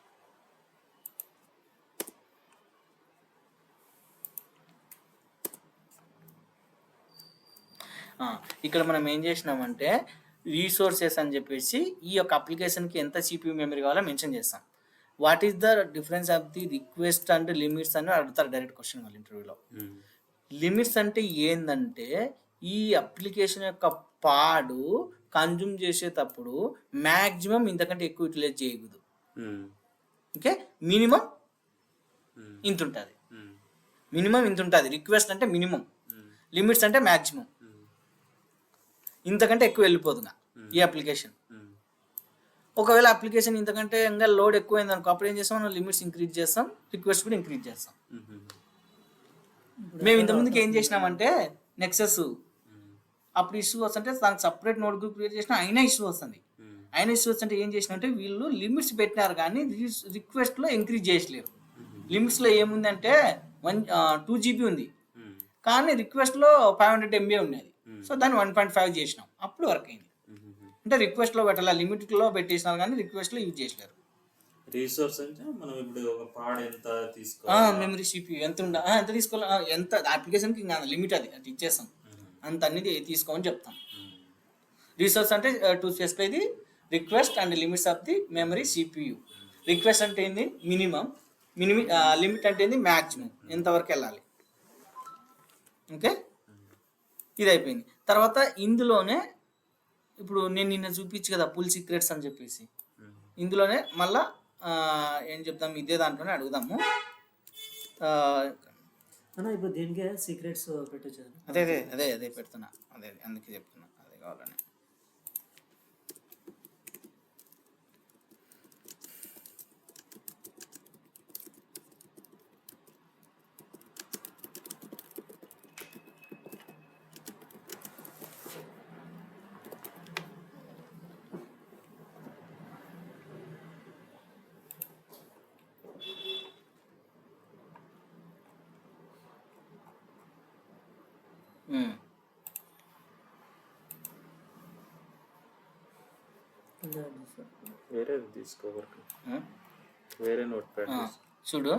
Speaker 1: ఇక్కడ మనం ఏం చేసినామంటే రీసోర్సెస్ అని చెప్పేసి ఈ యొక్క అప్లికేషన్కి ఎంత CPU మెమరీ కావాలో మెన్షన్ చేస్తాం. What is the difference of the request and limits అని అడుగుతారు డైరెక్ట్ క్వశ్చన్ వాళ్ళ ఇంటర్వ్యూలో. లిమిట్స్ అంటే ఏంటంటే ఈ అప్లికేషన్ యొక్క పాడు కన్జ్యూమ్ చేసేటప్పుడు మ్యాక్సిమం ఇంతకంటే ఎక్కువ యూటిలైజ్ చేయకూడదు. ఓకే, మినిమం ఇంత ఉంటుంది. మినిమం ఇంత ఉంటుంది. రిక్వెస్ట్ అంటే మినిమం, లిమిట్స్ అంటే మ్యాక్సిమం. ఇంతకంటే ఎక్కువ వెళ్ళిపోదుగా ఈ అప్లికేషన్. ఒకవేళ అప్లికేషన్ ఇంతకంటే ఇంకా లోడ్ ఎక్కువైంది అనుకో, అప్పుడు ఏం చేస్తాం, మనం లిమిట్స్ ఇంక్రీజ్ చేస్తాం, రిక్వెస్ట్ కూడా ఇంక్రీజ్ చేస్తాం. మేము ఇంతకుముందుకి ఏం చేసినామంటే నెక్సెస్ అప్పుడు ఇష్యూ వస్తుంటే దానికి సపరేట్ నోట్ గ్రూప్ క్రియేట్ చేసినా అయినా ఇష్యూ వస్తుంది. అయినా ఇష్యూ వస్తుంటే ఏం చేసినంటే వీళ్ళు లిమిట్స్ పెట్టినారు కానీ రిక్వెస్ట్లో ఇంక్రీజ్ చేయలేరు. లిమిట్స్లో ఏముందంటే 2 GB ఉంది, కానీ రిక్వెస్ట్లో 500 MB ఉన్నది. సో దాన్ని 1.5 చేసినాం, అప్పుడు వర్క్ అయింది. అంటే రిక్వెస్ట్లో పెట్టాలి, లిమిట్లో పెట్టేసినారు కానీ రిక్వెస్ట్లో యూజ్ చేసలేరు.
Speaker 3: రిసోర్స్ అంటే మనం ఇప్పుడు ఒక పాడ్ ఎంత తీసుకోవాలి,
Speaker 1: మెమరీ CPU ఎంత ఎంత తీసుకోవాలి, ఎంత అప్లికేషన్కి ఇంకా లిమిట్ అది ఇచ్చేస్తాం, అంత అన్ని తీసుకోమని చెప్తాం. రిసోర్స్ అంటే to specify the request and limits of the memory CPU. Request అంటే ఏంది మినిమం, లిమిట్ అంటే ఏంది మ్యాక్సిమం, ఎంతవరకు వెళ్ళాలి. ఓకే, ఇది అయిపోయింది. తర్వాత ఇందులోనే ఇప్పుడు నేను నిన్న చూపించు కదా పుల్ సీక్రెట్స్ అని చెప్పేసి, ఇందులోనే మళ్ళా ఏం చెప్తాం, ఇదే దాంట్లోనే అడుగుదాము.
Speaker 2: ఇప్పుడు దీనికే సీక్రెట్స్ పెట్టచ్చు.
Speaker 1: అదే అదే అదే అదే పెడుతున్నా, అదే అందుకే చెప్తున్నా, అదే కావాలని.
Speaker 3: వేరే తీసుకో
Speaker 1: ఆ?
Speaker 3: వేరే నోట్ ప్యాడ్
Speaker 1: ఆ, చూడు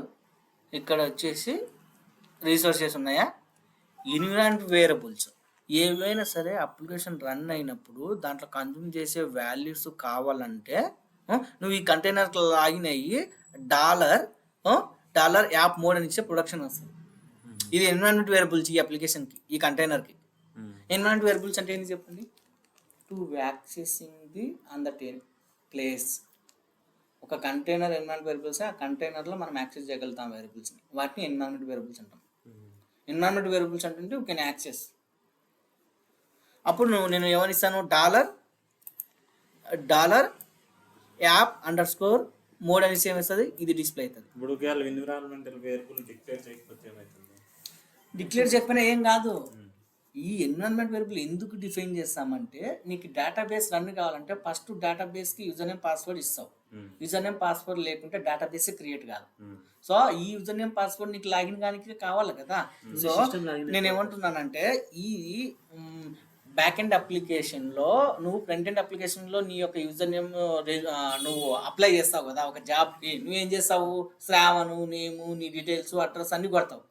Speaker 1: ఇక్కడ వచ్చేసి రీసోర్సెస్ ఉన్నాయా, ఇన్వాల్వ్ వేరియబుల్స్. ఏవైనా సరే అప్లికేషన్ రన్ అయినప్పుడు దాంట్లో కన్జ్యూమ్ చేసే వాల్యూస్ కావాలంటే నువ్వు ఈ కంటైనర్ లాగిన్ అయ్యి డాలర్ యాప్ మోడ్ అని ఇచ్చే ప్రొడక్షన్ వస్తుంది. ఇది ఎన్విరాన్మెంట్ వేరియబుల్స్ ఈ అప్లికేషన్కి, ఈ కంటైనర్కి. ఎన్విరాన్మెంట్ వేరియబుల్స్ అంటే ఏంటి చెప్పండి? To accessing the on the place. ఒక కంటైనర్ ఎన్విరాన్మెంట్ వేరియబుల్స్, ఆ కంటైనర్లో మనం యాక్సెస్ చేయగలుగుతాం వేరియబుల్స్ని, వాటిని ఎన్విరాన్మెంట్ వేరియబుల్స్ అంటాం. ఎన్విరాన్మెంట్ వేరియబుల్స్ అంటే యూ కెన్ యాక్సెస్. అప్పుడు నేను ఏమనిస్తాను, డాలర్ యాప్ _మోడ్ అనేసి ఏమవుతుంది, ఇది డిస్ప్లే అవుతుంది.
Speaker 3: ఇప్పుడు ఎన్విరాన్మెంటల్ వేరియబుల్ డిక్లేర్ చేయకపోతే ఏమవుతుంది?
Speaker 1: డిక్లేర్ చెప్పినా ఏం కాదు. ఈ ఎన్విరాన్మెంట్ వేరియబుల్ ఎందుకు డిఫైన్ చేస్తామంటే, నీకు డేటాబేస్ రన్ కావాలంటే ఫస్ట్ డేటాబేస్కి యూజర్ నేమ్ పాస్వర్డ్ ఇస్తావు. యూజర్ నేమ్ పాస్వర్డ్ లేకుంటే డేటాబేస్ క్రియేట్ కాదు. సో ఈ యూజర్ నేమ్ పాస్వర్డ్ నీకు లాగిన్ కానీ కావాలి కదా. సో నేను ఏమంటున్నానంటే, ఈ బ్యాక్ ఎండ్ అప్లికేషన్లో నువ్వు ఫ్రంట్ ఎండ్ అప్లికేషన్లో నీ యొక్క యూజర్ నేమ్ నువ్వు అప్లై చేస్తావు కదా ఒక జాబ్కి. నువ్వేం చేస్తావు, శ్రావణు నేము నీ డీటెయిల్స్ అడ్రస్ అన్నీ కొడతావు.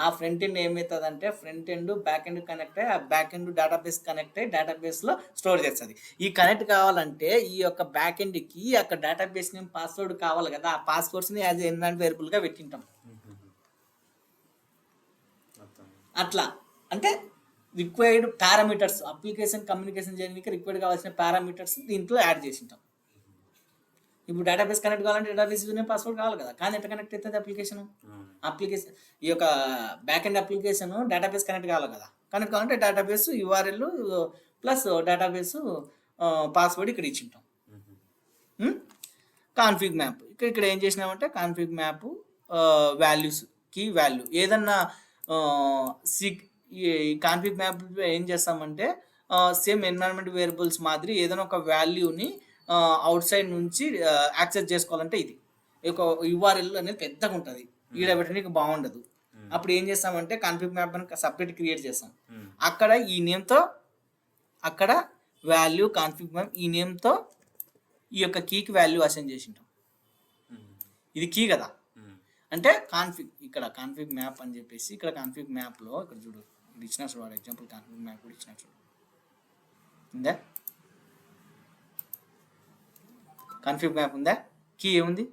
Speaker 1: ఆ ఫ్రంట్ ఎండ్ ఏమవుతుందంటే, front end back end connect అయ్యి, ఆ బ్యాక్ ఎండ్ డేటాబేస్ కనెక్ట్ అయ్యి డేటాబేస్లో స్టోర్ చేస్తుంది. ఈ కనెక్ట్ కావాలంటే ఈ యొక్క బ్యాక్ ఎండ్కి అక్కడ డేటాబేస్ నేమ్ పాస్వర్డ్ కావాలి కదా. ఆ పాస్వర్డ్స్ని యాజ్ ఎన్విరాన్మెంట్ వేరియబుల్గా పెట్టింటాం. అట్లా అంటే రిక్వైర్డ్ పారామీటర్స్, అప్లికేషన్ కమ్యూనికేషన్ చేయడానికి రిక్వైర్డ్ కావాల్సిన పారామీటర్స్ దీంట్లో యాడ్ చేసి ఉంటాం. ఇప్పుడు డేటాబేస్ కనెక్ట్ కావాలంటే డేటాబేస్ యూజర్ నేమ్ పాస్వర్డ్ కావాలి కదా. కానీ ఎట్లా కనెక్ట్ అవుతుంది అప్లికేషన్? ఈ యొక్క back end application database connect కావాలి కదా. కనెక్ట్ కావాలంటే database URL plus database password ఇక్కడ ఇచ్చింటాం. కాన్ఫిగ్ మ్యాప్ ఇక్కడ ఏం చేసినామంటే, config map values, key value ఏదన్నా ఈ కాన్ఫిగ్ మ్యాప్ ఏం చేస్తామంటే, సేమ్ ఎన్విరాన్మెంట్ వేరియబుల్స్ మాదిరి ఏదైనా ఒక వాల్యూని అవుట్ సైడ్ నుంచి యాక్సెస్ చేసుకోవాలంటే ఇది ఒక URL అనేది పెద్దగా ఉంటుంది, ఈడ పెట్టడానికి బాగుండదు. అప్పుడు ఏం చేస్తామంటే కాన్ఫిగ్ మ్యాప్ అని సపరేట్ క్రియేట్ చేస్తాం. అక్కడ ఈ నేమ్తో అక్కడ వాల్యూ కాన్ఫిగ్ మ్యాప్ ఈ నేమ్తో ఈ యొక్క కీకి వాల్యూ అసైన్ చేసి ఉంటాం. ఇది కీ కదా. అంటే ఇక్కడ కాన్ఫిగ్ మ్యాప్ అని చెప్పేసి ఇక్కడ కాన్ఫిగ్ మ్యాప్లో ఇక్కడ చూడు, ఇది ఇచ్చిన చూడు ఎగ్జాంపుల్ కాన్ఫిగ్ మ్యాప్ కూడా ఇచ్చిన చూడు ఉందా, కాన్ఫిగ్ మ్యాప్ ఉందా, కీ ఏముంది,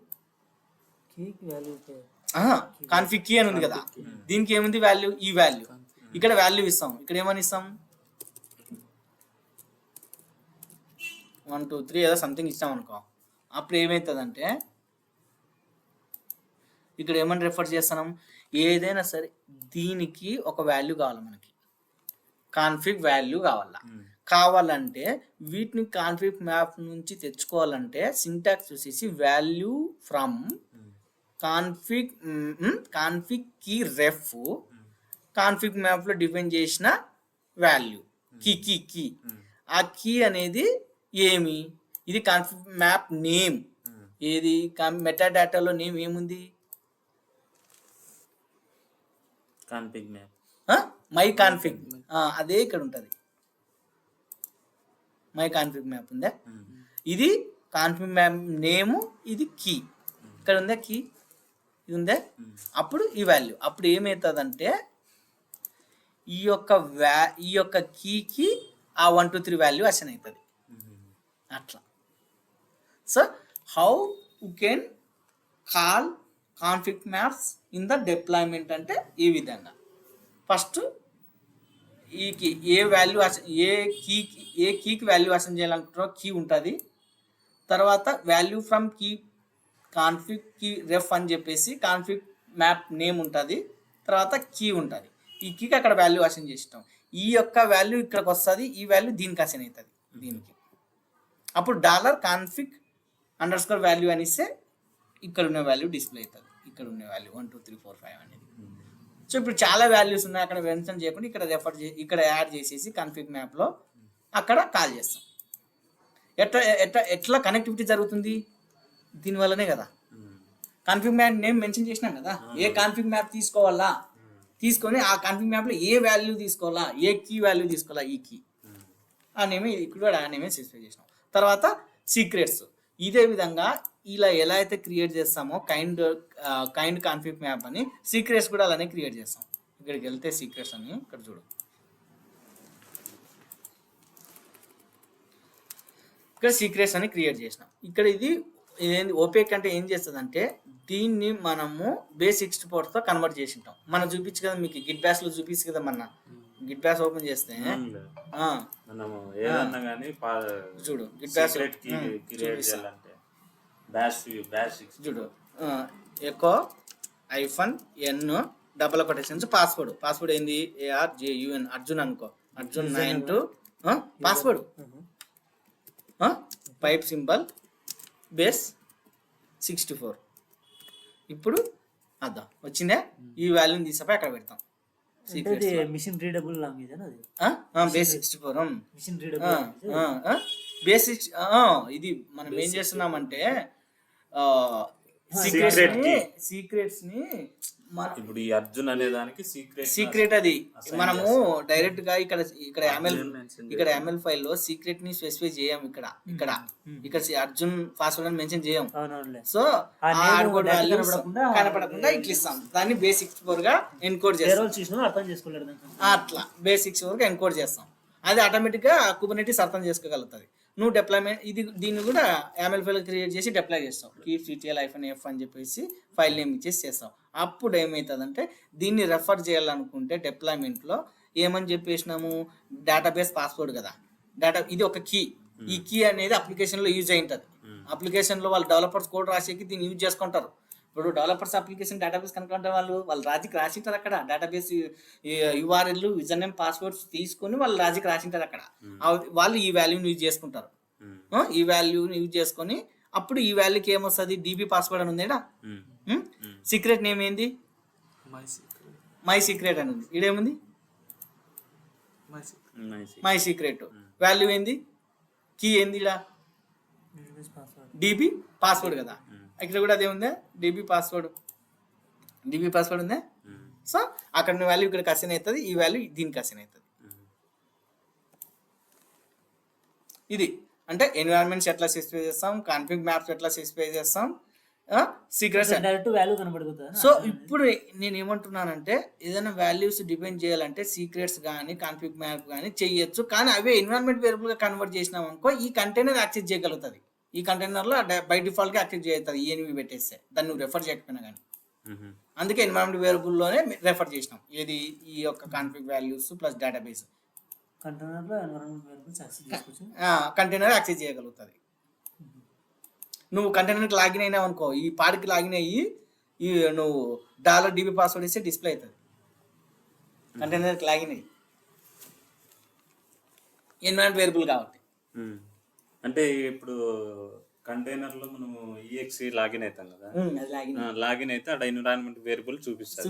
Speaker 1: కాన్ఫిగ్ కీ అని ఉంది కదా. దీనికి ఏముంది వాల్యూ, ఈ వాల్యూ. ఇక్కడ వాల్యూ ఇస్తాం, ఇక్కడ ఏమని ఇస్తాం 1 2 3 ఏదో సంథింగ్ ఇస్తాం అనుకో. అప్పుడు ఏమవుతుందంటే ఇక్కడ ఏమని రెఫర్ చేస్తున్నాం, ఏదైనా సరే దీనికి ఒక వాల్యూ కావాలి మనకి, కాన్ఫిగ్ వాల్యూ కావాలంటే వీటిని కాన్ఫిగ్ మ్యాప్ నుంచి తెచ్చుకోవాలంటే సింటాక్స్ చూసేసి value from config key ref config మ్యాప్లో డిఫైన్ చేసిన వాల్యూ కీ. ఆ కీ అనేది ఏమి, ఇది కాన్ఫిగ్ మ్యాప్ నేమ్. ఏది మెటా డేటాలో నేమ్ ఏముంది,
Speaker 3: కాన్ఫిగ్ మ్యాప్
Speaker 1: మై కాన్ఫిగ్. అదే ఇక్కడ ఉంటుంది, మై కాన్ఫిగ్ మ్యాప్ ఉందా. ఇది కాన్ఫిగ్ మ్యాప్ నేము, ఇది కీ. ఇక్కడ ఉందా కీ, ఇది ఉందా. అప్పుడు ఈ వాల్యూ అప్పుడు ఏమవుతుందంటే ఈ యొక్క కీకి ఆ 1 2 3 వాల్యూ అసైన్ అవుతుంది. అట్లా. So how you can call config maps in the deployment అంటే ఈ విధంగా. ఫస్ట్ ఈ కీ ఏ వాల్యూ ఏ కీకి వాల్యూ అసైన్ చేయాలనుకుంటారో కీ ఉంటుంది. తర్వాత value from key config key ref అని చెప్పేసి కాన్ఫిగ్ మ్యాప్ నేమ్ ఉంటుంది. తర్వాత కీ ఉంటుంది. ఈ కీకి అక్కడ వాల్యూ అసైన్ చేస్తాం. ఈ యొక్క వాల్యూ ఇక్కడికి వస్తుంది, ఈ వాల్యూ దీనికి అసైన్ అవుతుంది దీనికి. అప్పుడు $config _ వాల్యూ అని ఇస్తే ఇక్కడ ఉన్న వాల్యూ డిస్ప్లే అవుతుంది. ఇక్కడ ఉన్న వాల్యూ 1 2 3 4 5 అనేది. సో ఇప్పుడు చాలా వాల్యూస్ ఉన్నాయి, అక్కడ మెన్షన్ చేయకుండా ఇక్కడ యాడ్ చేసేసి కాన్ఫిగ్ మ్యాప్లో అక్కడ కాల్ చేస్తాం. ఎట్లా కనెక్టివిటీ జరుగుతుంది దీనివల్లనే కదా. కాన్ఫిగ్ మ్యాప్ నేమ్ మెన్షన్ చేసినాం కదా, ఏ కాన్ఫిగ్ మ్యాప్ తీసుకోవాలా, తీసుకొని ఆ కాన్ఫిగ్ మ్యాప్లో ఏ వాల్యూ తీసుకోవాలా, ఏ కీ వాల్యూ తీసుకోవాలా, ఈ కీ ఆ నేమే ఇక్కడ ఆ నేమే స్పెసిఫై చేసినాం. తర్వాత సీక్రెట్స్. ఇదే విధంగా ఇలా ఎలా అయితే క్రియేట్ చేస్తామో కైండ్ కాన్ఫిగ్ మ్యాప్ అని సీక్రెట్స్ కూడా అలానే క్రియేట్ చేస్తాం. ఇక్కడికి వెళ్తే సీక్రెట్స్ అని ఇక్కడ చూడు, ఇక్కడ సీక్రెట్స్ అని క్రియేట్ చేసినాం. ఇక్కడ ఇదేంటి ఓపేక్ అంటే ఏం చేస్తుంది అంటే దీన్ని మనము base64తో కన్వర్ట్ చేసి ఉంటాం. మనం చూపించు కదా మీకు గిట్ బ్యాష్ లో చూపించు కదా, మన గిట్ బ్యాష్ ఓపెన్ చేస్తే
Speaker 3: మనము ఏదన్నా కానీ
Speaker 1: చూడు గిట్ బ్యాష్
Speaker 3: క్రియేట్ చేయాలంటే బ్యాష్
Speaker 1: చూడు echo -n double quotations password ఏంది ARJUN అర్జున్ అనుకో, Arjun 92 password pipe symbol base64. ఇప్పుడు అద్దాం వచ్చిందే, ఈ వాల్యూని తీసిపోయి అక్కడ పెడతాం.
Speaker 2: మిషన్ రీడబుల్ లాంగ్వేజ్ అది
Speaker 1: base64
Speaker 2: మిషన్ రీడబుల్
Speaker 1: బేసిక్. ఇది మనం ఏం చేస్తున్నామంటే సీక్రెట్స్ ని
Speaker 3: ఇప్పుడు ఈ అర్జున్ అనే దానికి
Speaker 1: సీక్రెట్ అది మనము డైరెక్ట్ గా ఇక్కడ ఎంఎల్ ఫైల్ లో సీక్రెట్ ని స్పెసిఫై చేయం. ఇక్కడ అర్జున్ పాస్వర్డ్ అని మెన్షన్ చేయం. సో కనపడకుండా ఇట్లా ఇస్తాం. దాన్ని base64 గా ఎన్కోడ్ చేస్తాం. అట్లా base64 గా ఎన్కోడ్ చేస్తాం. అది ఆటోమేటిక్ గా కుబర్నెటిస్ అర్థం చేసుకోగలుగుతుంది. నువ్వు డిప్లాయ్మెంట్ దీన్ని కూడా YAML ఫైల్ క్రియేట్ చేసి డిప్లాయ్ చేస్తావు. keep_ctl-f అని చెప్పేసి ఫైల్ నేమ్ ఇచ్చేసి చేస్తావు. అప్పుడు ఏమవుతుందంటే దీన్ని రెఫర్ చేయాలనుకుంటే డిప్లాయ్మెంట్లో ఏమని చెప్పేసినాము, డేటాబేస్ పాస్వర్డ్ కదా, ఇది ఒక కీ. ఈ కీ అనేది అప్లికేషన్లో యూజ్ అయి ఉంటుంది. అప్లికేషన్లో వాళ్ళు డెవలపర్స్ కోడ్ రాసేకి దీన్ని యూజ్ చేసుకుంటారు. ఇప్పుడు డెవలపర్స్ అప్లికేషన్ డేటాబేస్ కనుక్కుంటే వాళ్ళు రాసింటారు అక్కడ database URL user name passwords తీసుకొని వాళ్ళు రాసింటారు అక్కడ. వాళ్ళు ఈ వాల్యూని యూజ్ చేసుకుంటారు. ఈ వాల్యూని యూజ్ చేసుకొని అప్పుడు ఈ వాల్యూకి ఏమొస్తుంది, DB పాస్వర్డ్ అని ఉందేడా, సీక్రెట్ నేమ్ ఏంది మై సీక్రెట్ అని ఉంది. ఇదేముంది మై సీక్రెట్. వాల్యూ ఏంది, కీ ఏంది, DB పాస్వర్డ్ కదా. ఇక్కడ కూడా అదే ఉందా, DB పాస్వర్డ్ ఉందా. సో అక్కడ వాల్యూ ఇక్కడ అసైన్ అవుతుంది, ఈ వాల్యూ దీనికి అసైన్ అవుతుంది. ఇది అంటే ఎన్విరాన్మెంట్స్ ఎట్లా స్పెసిఫై చేస్తాం, కాన్ఫిగ్ మ్యాప్స్ ఎట్లా స్పెసిఫై చేస్తాం, సీక్రెట్స్
Speaker 2: డైరెక్ట్ వాల్యూ కనబడుతుంది.
Speaker 1: సో ఇప్పుడు నేను ఏమంటున్నానంటే ఏదైనా వాల్యూస్ డిపెండ్ చేయాలంటే సీక్రెట్స్ కానీ కాన్ఫిగ్ మ్యాప్ కానీ చేయొచ్చు. కానీ అవే ఎన్విరాన్మెంట్ వేరియబుల్ గా కన్వర్ట్ చేసినాం అనుకో ఈ కంటైనర్ యాక్సెస్ చేయగలుగుతుంది. ఈ కంటైనర్లో బై డిఫాల్ట్ గా యాక్సెస్ చేస్తుంది ENV పెట్టేస్తే, దాన్ని నువ్వు రెఫర్ చేయకపోయినా కానీ. అందుకే ఎన్విరాన్మెంట్ వేరియబుల్లోనే రెఫర్ చేసినాం ఏది, ఈ యొక్క config values plus database container access చేయగలుగుతుంది. నువ్వు కంటైనర్కి లాగిన్ అయినావు అనుకో, ఈ పాడికి లాగిన్ అయ్యి నువ్వు $DB పాస్వర్డ్ ఇస్తే డిస్ప్లే అవుతుంది. కంటైనర్కి లాగిన్ అయ్యి ఎన్విరాన్మెంట్ వేరియబుల్ కాబట్టి.
Speaker 3: అంటే ఇప్పుడు కంటైనర్ లో మనము EXE లాగిన్ అవుతాం కదా, లాగిన్ అయితే అక్కడ ఎన్విరాన్మెంట్ వేరియబుల్ చూపిస్తుంది.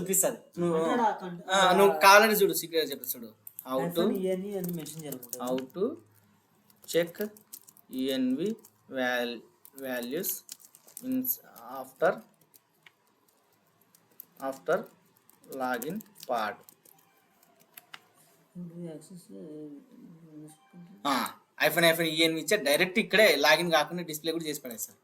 Speaker 1: నువ్వు కావాలంటే చూడు సీక్రెట్ చెప్పేస్తాడు, how to check ENV values after login part. -ENV ఇచ్చే డైరెక్ట్ ఇక్కడే లాగిన్ కాకుండా డిస్ప్లే కూడా చేసి పడేస్తారు.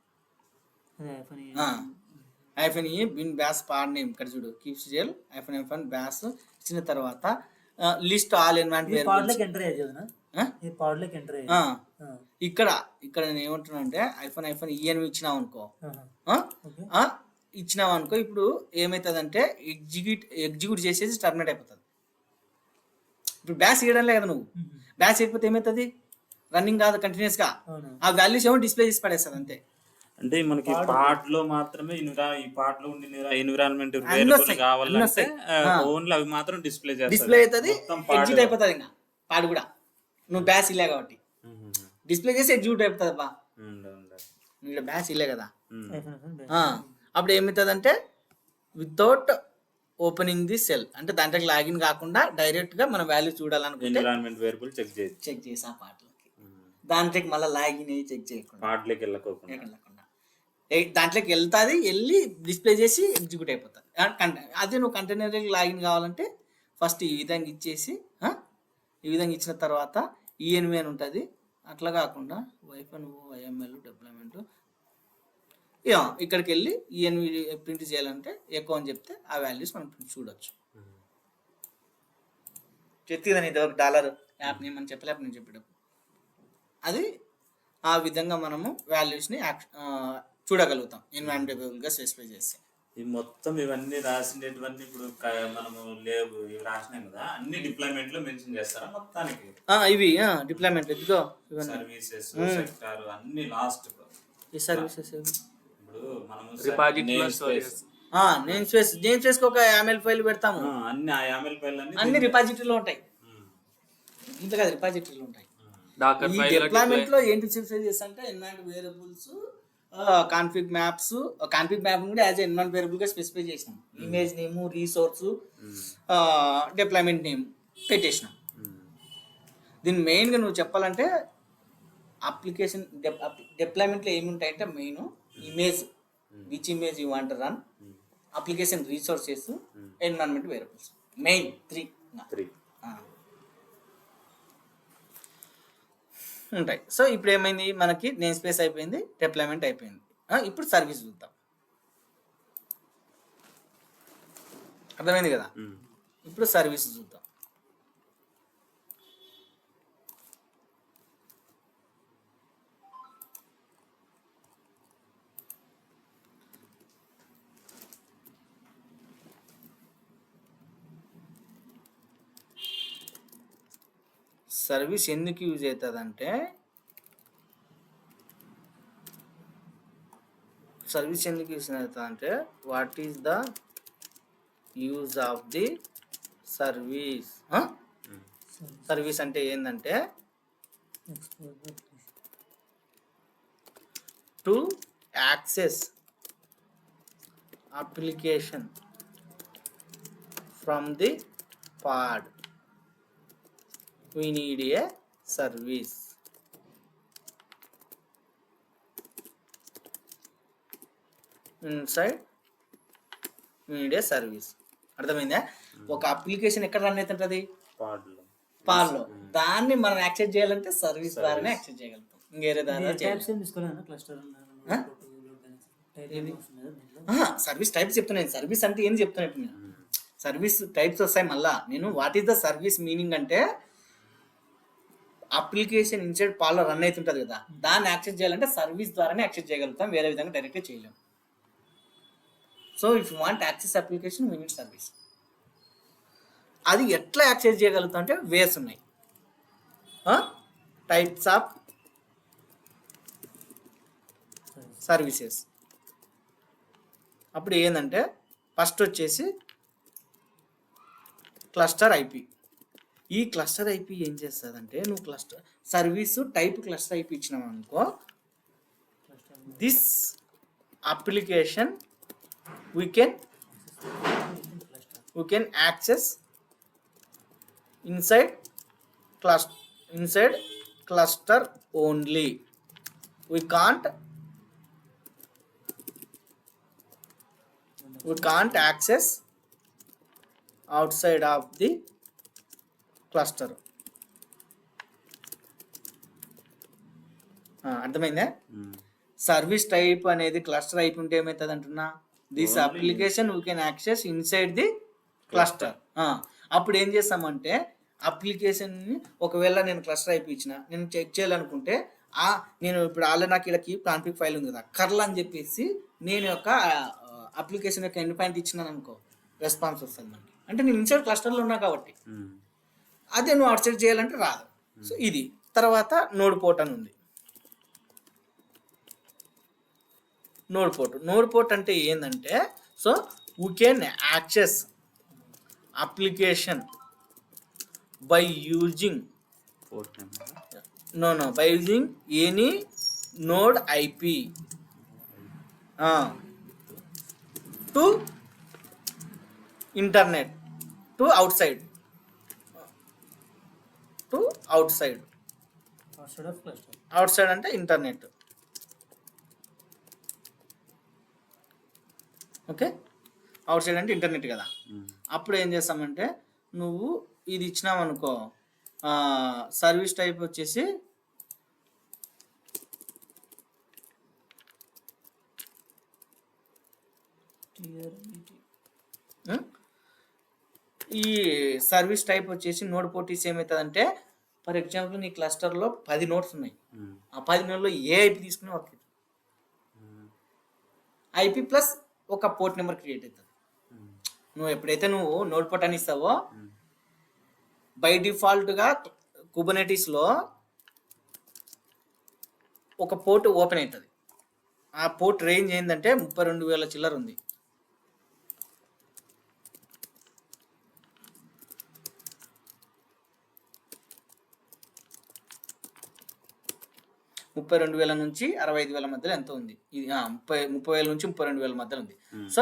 Speaker 1: -E bin bash pod name ఇక్కడ చూడు, keep_ctl -f బ్యాస్ ఇచ్చిన తర్వాత లిస్ట్ ఆల్ ఎన్విరాన్మెంట్ ఇక్కడ నేను ఏమంటున్నా అంటే -ENV ఇచ్చినావు అనుకో, ఇప్పుడు ఏమవుతుంది ఎగ్జిక్యూట్ చేసేసి టర్మినేట్ అయిపోతుంది. ఇప్పుడు బ్యాస్ ఇవ్వడం లేదు, నువ్వు బ్యాస్ అయిపోతే ఏమవుతుంది, రన్నింగ్ కాదు కంటిన్యూస్ గా, ఆ వాల్యూస్ ఏమో డిస్ప్లే చేసి పడేస్తుంది అంతే.
Speaker 3: అంటే మనకి పార్ట్ లో మాత్రమే ఈ పార్ట్ లో ఉండి ఎన్విరాన్మెంట్ వేరియబుల్ కావాలంటే ఓన్లీ అవి మాత్రం డిస్ప్లే
Speaker 1: అవుతుంది, ఎగ్జిట్ అయిపోతుంది. ఇంకా పాడు కూడా నువ్వు బ్యాస్ ఇల్లే కాబట్టి డిస్ప్లే చేసి ఎగ్జిక్యూట్ అయిపోతుంది. బా ఇక్కడ బ్యాస్ ఇల్లే కదా, అప్పుడు ఏమవుతుంది అంటే వితౌట్ ఓపెనింగ్ ది సెల్, అంటే దాంట్లోకి లాగిన్ కాకుండా డైరెక్ట్ గా మన వాల్యూ చూడాలనుకుంటే
Speaker 3: ఎన్విరాన్మెంట్ వేరియబుల్ చెక్ చేసి
Speaker 1: ఆ పార్ట్లోకి దాంట్లోకి మళ్ళీ లాగిన్ అయ్యి చెక్ చేయకుండా
Speaker 3: పార్ట్లోకి వెళ్ళకుండా
Speaker 1: దాంట్లోకి వెళ్తాది, వెళ్ళి డిస్ప్లే చేసి ఎగ్జిక్యూట్ అయిపోతుంది. అదే నువ్వు కంటైనర్కి లాగిన్ కావాలంటే ఫస్ట్ ఈ విధంగా ఇచ్చేసి, ఈ విధంగా ఇచ్చిన తర్వాత ENV అని ఉంటుంది, అట్లా కాకుండా వైఫన్ వైఎంఎల్ డిప్లాయ్మెంట్ ఇక్కడికి వెళ్ళి ఈఎన్వి ప్రింట్ చేయాలంటే ఎక్కువ అని చెప్తే ఆ వాల్యూస్ మనం చూడొచ్చు. చెప్తుందని ఇది ఒక డాలర్ యాప్ నేమ్ అని చెప్పలేక నేను చెప్పేటప్పుడు అది ఆ విధంగా మనము వాల్యూస్ని చూడగలుగుతాం ఎన్వైరన్మెంటబుల్గా స్పెసిఫై చేస్తే.
Speaker 3: ఈ మొత్తం ఇవన్నీ రాసినటువంటి ఇప్పుడు మనము లేవు ఇవి రాసినాం కదా, అన్ని డిప్లాయ్మెంట్ లో మెన్షన్ చేస్తారా మొత్తానికి?
Speaker 1: ఇవి డిప్లాయ్మెంట్ ఇదిగో
Speaker 3: సర్వీసెస్ సెక్టార్ అన్ని లాస్ట్.
Speaker 1: ఈ సర్వీసెస్
Speaker 3: ఇప్పుడు మనము
Speaker 1: నేమ్ స్పేస్ ఒక YAML ఫైల్ పెడతాము,
Speaker 3: అన్ని ఆ YAML ఫైల్
Speaker 1: అన్ని రిపాజిటరీలో ఉంటాయి. ఇంత కాదు రిపాజిటరీలో ఉంటాయి. ఈ డిప్లాయ్మెంట్ లో ఏంటి స్పెసిఫై చేస్తా అంటే environment variables, config maps, config map కూడా యాజ్ ఎన్వైరన్మెంట్ వేరియబుల్ గా స్పెసిఫై చేసినాం. Image name, resource, deployment name పెట్టేసినాం. దీని మెయిన్ గా నువ్వు చెప్పాలంటే అప్లికేషన్ డిప్లాయ్మెంట్ లో ఏమి ఉంటాయంటే main image, which image you want run, application resources, environment variables, main three ఉంటాయి. సో ఇప్పుడు ఏమైంది, మనకి నేమ్ స్పేస్ అయిపోయింది, డిప్లాయ్మెంట్ అయిపోయింది. ఇప్పుడు సర్వీస్ చూద్దాం. అర్థమైంది కదా? ఇప్పుడు సర్వీస్ చూద్దాం. సర్వీస్ ఎందుకు యూజ్ అవుతుందంటే what is the use of the service. Service అంటే ఏంటంటే to access application from the pod we need a service. Inside we need a service. అర్థమైందా? ఒక అప్లికేషన్ ఎక్కడ రన్ అవుతుంటది? పాడ్లో. దాన్ని మనం యాక్సెస్ చేయాలంటే సర్వీస్ ద్వారానే యాక్సెస్ చేయగలుగుతాం. ఇంకేరే సర్వీస్ టైప్స్ చెప్తున్నాను. సర్వీస్ అంటే ఏం చెప్తున్నట్టు నేను సర్వీస్ టైప్స్ వస్తాయి. మళ్ళా నేను what is the service meaning అంటే అప్లికేషన్ ఇన్సైడ్ పాల్లో రన్ అవుతుంటుంది కదా, దాన్ని యాక్సెస్ చేయాలంటే సర్వీస్ ద్వారానే యాక్సెస్ చేయగలుగుతాం, వేరే విధంగా డైరెక్ట్గా చేయలేం. So if you want access application we need service. అది ఎట్లా యాక్సెస్ చేయగలుగుతాం అంటే వేస్ ఉన్నాయి, టైప్స్ ఆఫ్ సర్వీసెస్. అప్పుడు ఏంటంటే ఫస్ట్ వచ్చేసి క్లస్టర్ ఐపీ. ఈ క్లస్టర్ ఐపీ ఏం చేస్తుందంటే నువ్వు cluster service type cluster IP ఇచ్చినావు అనుకో, this application we can access inside cluster only. We can't access outside of the cluster. అర్థమైందా? సర్వీస్ టైప్ అనేది క్లస్టర్ అయిపోయి ఉంటే ఏమవుతుంది అంటున్నా, this application we can access inside the cluster. అప్పుడు ఏం చేస్తామంటే అప్లికేషన్ని ఒకవేళ నేను క్లస్టర్ అయిపోయి ఇచ్చిన, నేను చెక్ చేయాలనుకుంటే నేను ఇప్పుడు ఆల్రెడీ నాకు ఇలా కీప్ కాన్ఫిగ్ ఫైల్ ఉంది కదా, కర్ల్ అని చెప్పేసి నేను యొక్క అప్లికేషన్ యొక్క ఎండ్ పాయింట్ ఇచ్చినాను అనుకో, రెస్పాన్స్ వస్తుంది మనకి. అంటే నేను ఇన్సైడ్ క్లస్టర్లో ఉన్నా కాబట్టి. అదే నువ్వు అవుట్ సైడ్ చేయాలంటే రాదు. సో ఇది తర్వాత నోడ్ పోర్ట్ అని ఉంది. నోడ్ పోర్ట్ అంటే ఏంటంటే, so we can access application by using by using any node IP to internet to out side అంటే ఇంటర్నెట్. ఓకే, అవుట్ సైడ్ అంటే ఇంటర్నెట్ కదా. అప్పుడు ఏం చేస్తామంటే నువ్వు ఇది ఇచ్చినావు అనుకో, సర్వీస్ టైప్ వచ్చేసి ఈ సర్వీస్ టైప్ వచ్చేసి నోడ్ పోర్టీస్ ఏమవుతుందంటే ఫర్ ఎగ్జాంపుల్ నీ క్లస్టర్లో 10 నోట్స్ ఉన్నాయి. ఆ 10 నోడ్లో ఏ ఐపీ తీసుకుని వర్క్ అవుతుంది. ఐపీ ప్లస్ ఒక పోర్ట్ నెంబర్ క్రియేట్ అవుతుంది. నువ్వు ఎప్పుడైతే నువ్వు నోడ్ పోర్ట్ అని ఇస్తావో బై డిఫాల్ట్గా కుబర్నెటీస్లో ఒక పోర్ట్ ఓపెన్ అవుతుంది. ఆ పోర్ట్ రేంజ్ ఏంటంటే 32,000 చిల్లర ఉంది. $32,000 నుంచి 65,000 మధ్యలో ఎంత ఉంది? ఇది 30,000 నుంచి 32,000 మధ్యలో ఉంది. సో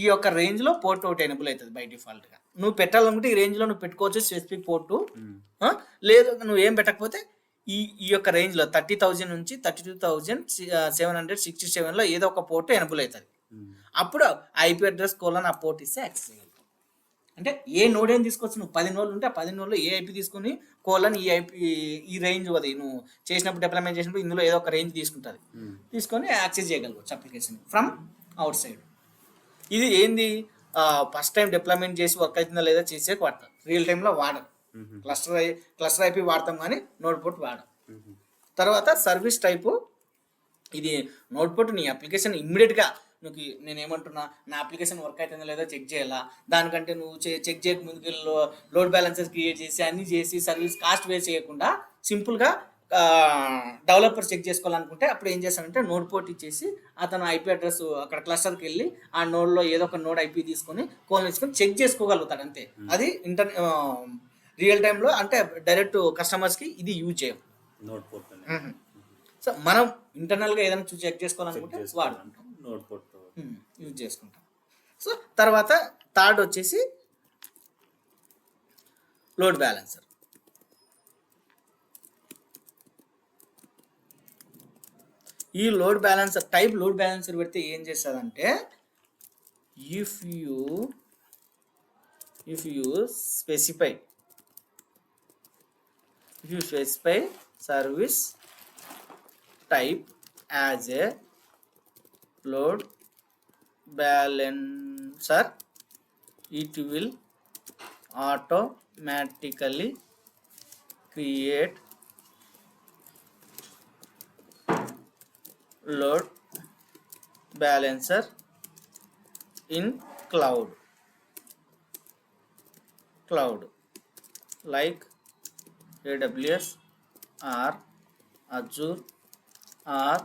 Speaker 1: ఈ యొక్క రేంజ్ లో పోర్ట్ ఒకటి ఎనేబుల్ అవుతుంది బై డిఫాల్ట్ గా. నువ్వు పెట్టాలనుకుంటే ఈ రేంజ్ లో నువ్వు పెట్టుకోవచ్చు స్పెసిఫిక్ పోర్టు. లేదు నువ్వు ఏం పెట్టకపోతే ఈ యొక్క రేంజ్ లో 30,000 నుంచి 32,767 లో ఏదో ఒక పోర్ట్ ఎనేబుల్ అవుతుంది. అప్పుడు ఐపీ అడ్రస్ కోలన్ ఆ పోర్ట్ ఇస్తే యాక్సెస్ చేయగలుగుతావు. అంటే ఏ నోడ్ ఏం తీసుకోవచ్చు, నువ్వు 10 నోడ్లు ఉంటే ఆ 10 నోడ్లో ఏ ఐపీ తీసుకుని కోలన్ ఈ ఐపీ ఈ రేంజ్ అది నువ్వు చేసినప్పుడు డెవలప్మెంట్ చేసినప్పుడు ఇందులో ఏదో ఒక రేంజ్ తీసుకుంటుంది, తీసుకొని యాక్సెస్ చేయగలవచ్చు అప్లికేషన్ ఫ్రమ్ అవుట్ సైడ్. ఇది ఏంది ఫస్ట్ టైం డిప్లాయ్మెంట్ చేసి వర్క్ అవుతుందా లేదా చేసే వాడతాం. రియల్ టైంలో వాడరు. క్లస్టర్ ఐపీ వాడతాం కానీ నోడ్ పోర్ట్ వాడడం. తర్వాత సర్వీస్ టైపు ఇది నోడ్ పోర్ట్ నీ అప్లికేషన్ ఇమ్మీడియట్గా నువ్వు నేను ఏమంటున్నా నా అప్లికేషన్ వర్క్ అవుతుందా లేదా చెక్ చేయాలా, దానికంటే నువ్వు చెక్ చేయక ముందుకు లోడ్ బ్యాలెన్సెస్ క్రియేట్ చేసి అన్ని చేసి సర్వీస్ కాస్ట్ వేస్ట్ చేయకుండా సింపుల్గా డెవలపర్ చెక్ చేసుకోవాలనుకుంటే అప్పుడు ఏం చేస్తానంటే నోడ్ పోర్ట్ ఇచ్చేసి అతను ఐపీ అడ్రస్ అక్కడ క్లస్టర్కి వెళ్ళి ఆ నోడ్లో ఏదో ఒక నోడ్ ఐపీ తీసుకొని తీసుకొని చెక్ చేసుకోగలుగుతాడు అంతే. అది రియల్ టైంలో అంటే డైరెక్ట్ కస్టమర్స్కి ఇది యూజ్ చేయం
Speaker 3: నోడ్ పోర్ట్.
Speaker 1: సో మనం ఇంటర్నల్గా ఏదైనా చెక్ చేసుకోవాలనుకుంటే వాడుకుంటాం,
Speaker 3: నోడ్ పోర్ట్
Speaker 1: యూజ్ చేసుకుంటాం. సో తర్వాత థర్డ్ వచ్చేసి లోడ్ బ్యాలెన్సర్. ఈ load balancer type load balancer పెడితే ఏం చేస్తుందంటే if you specify service type as a load balancer, it will automatically create load balancer in cloud like AWS or Azure or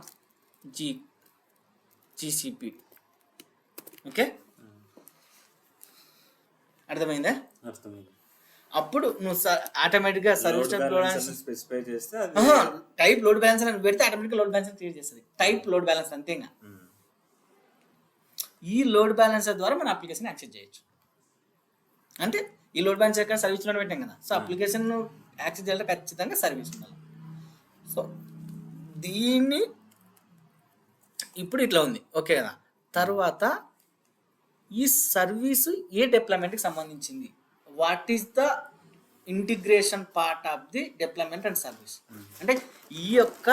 Speaker 1: GCP. Okay, అర్థమైందా?
Speaker 3: అర్థమైంది.
Speaker 1: అప్పుడు నువ్వు ఆటోమేటిక్గా service
Speaker 3: specify చేస్తే
Speaker 1: type load balancer అని పెడితే ఆటోమేటిక్గా లోడ్ బ్యాలెన్సర్ క్రియేట్ చేస్తుంది. టైప్ లోడ్ బ్యాలెన్సర్ అంతేగా. ఈ లోడ్ బ్యాలెన్సర్ ద్వారా మన అప్లికేషన్ యాక్సెస్ చేయొచ్చు. అంటే ఈ లోడ్ బ్యాలెన్సర్ ఎక్కడ సర్వీస్లో పెట్టాం కదా, సో అప్లికేషన్ యాక్సెస్ చేయాలంటే ఖచ్చితంగా సర్వీస్ ఉండాలి. సో దీన్ని ఇప్పుడు ఇట్లా ఉంది, ఓకే కదా. తర్వాత ఈ సర్వీసు ఏ డిప్లాయ్మెంట్కి సంబంధించింది, what is the integration part of the deployment and service. అంటే ఈ యొక్క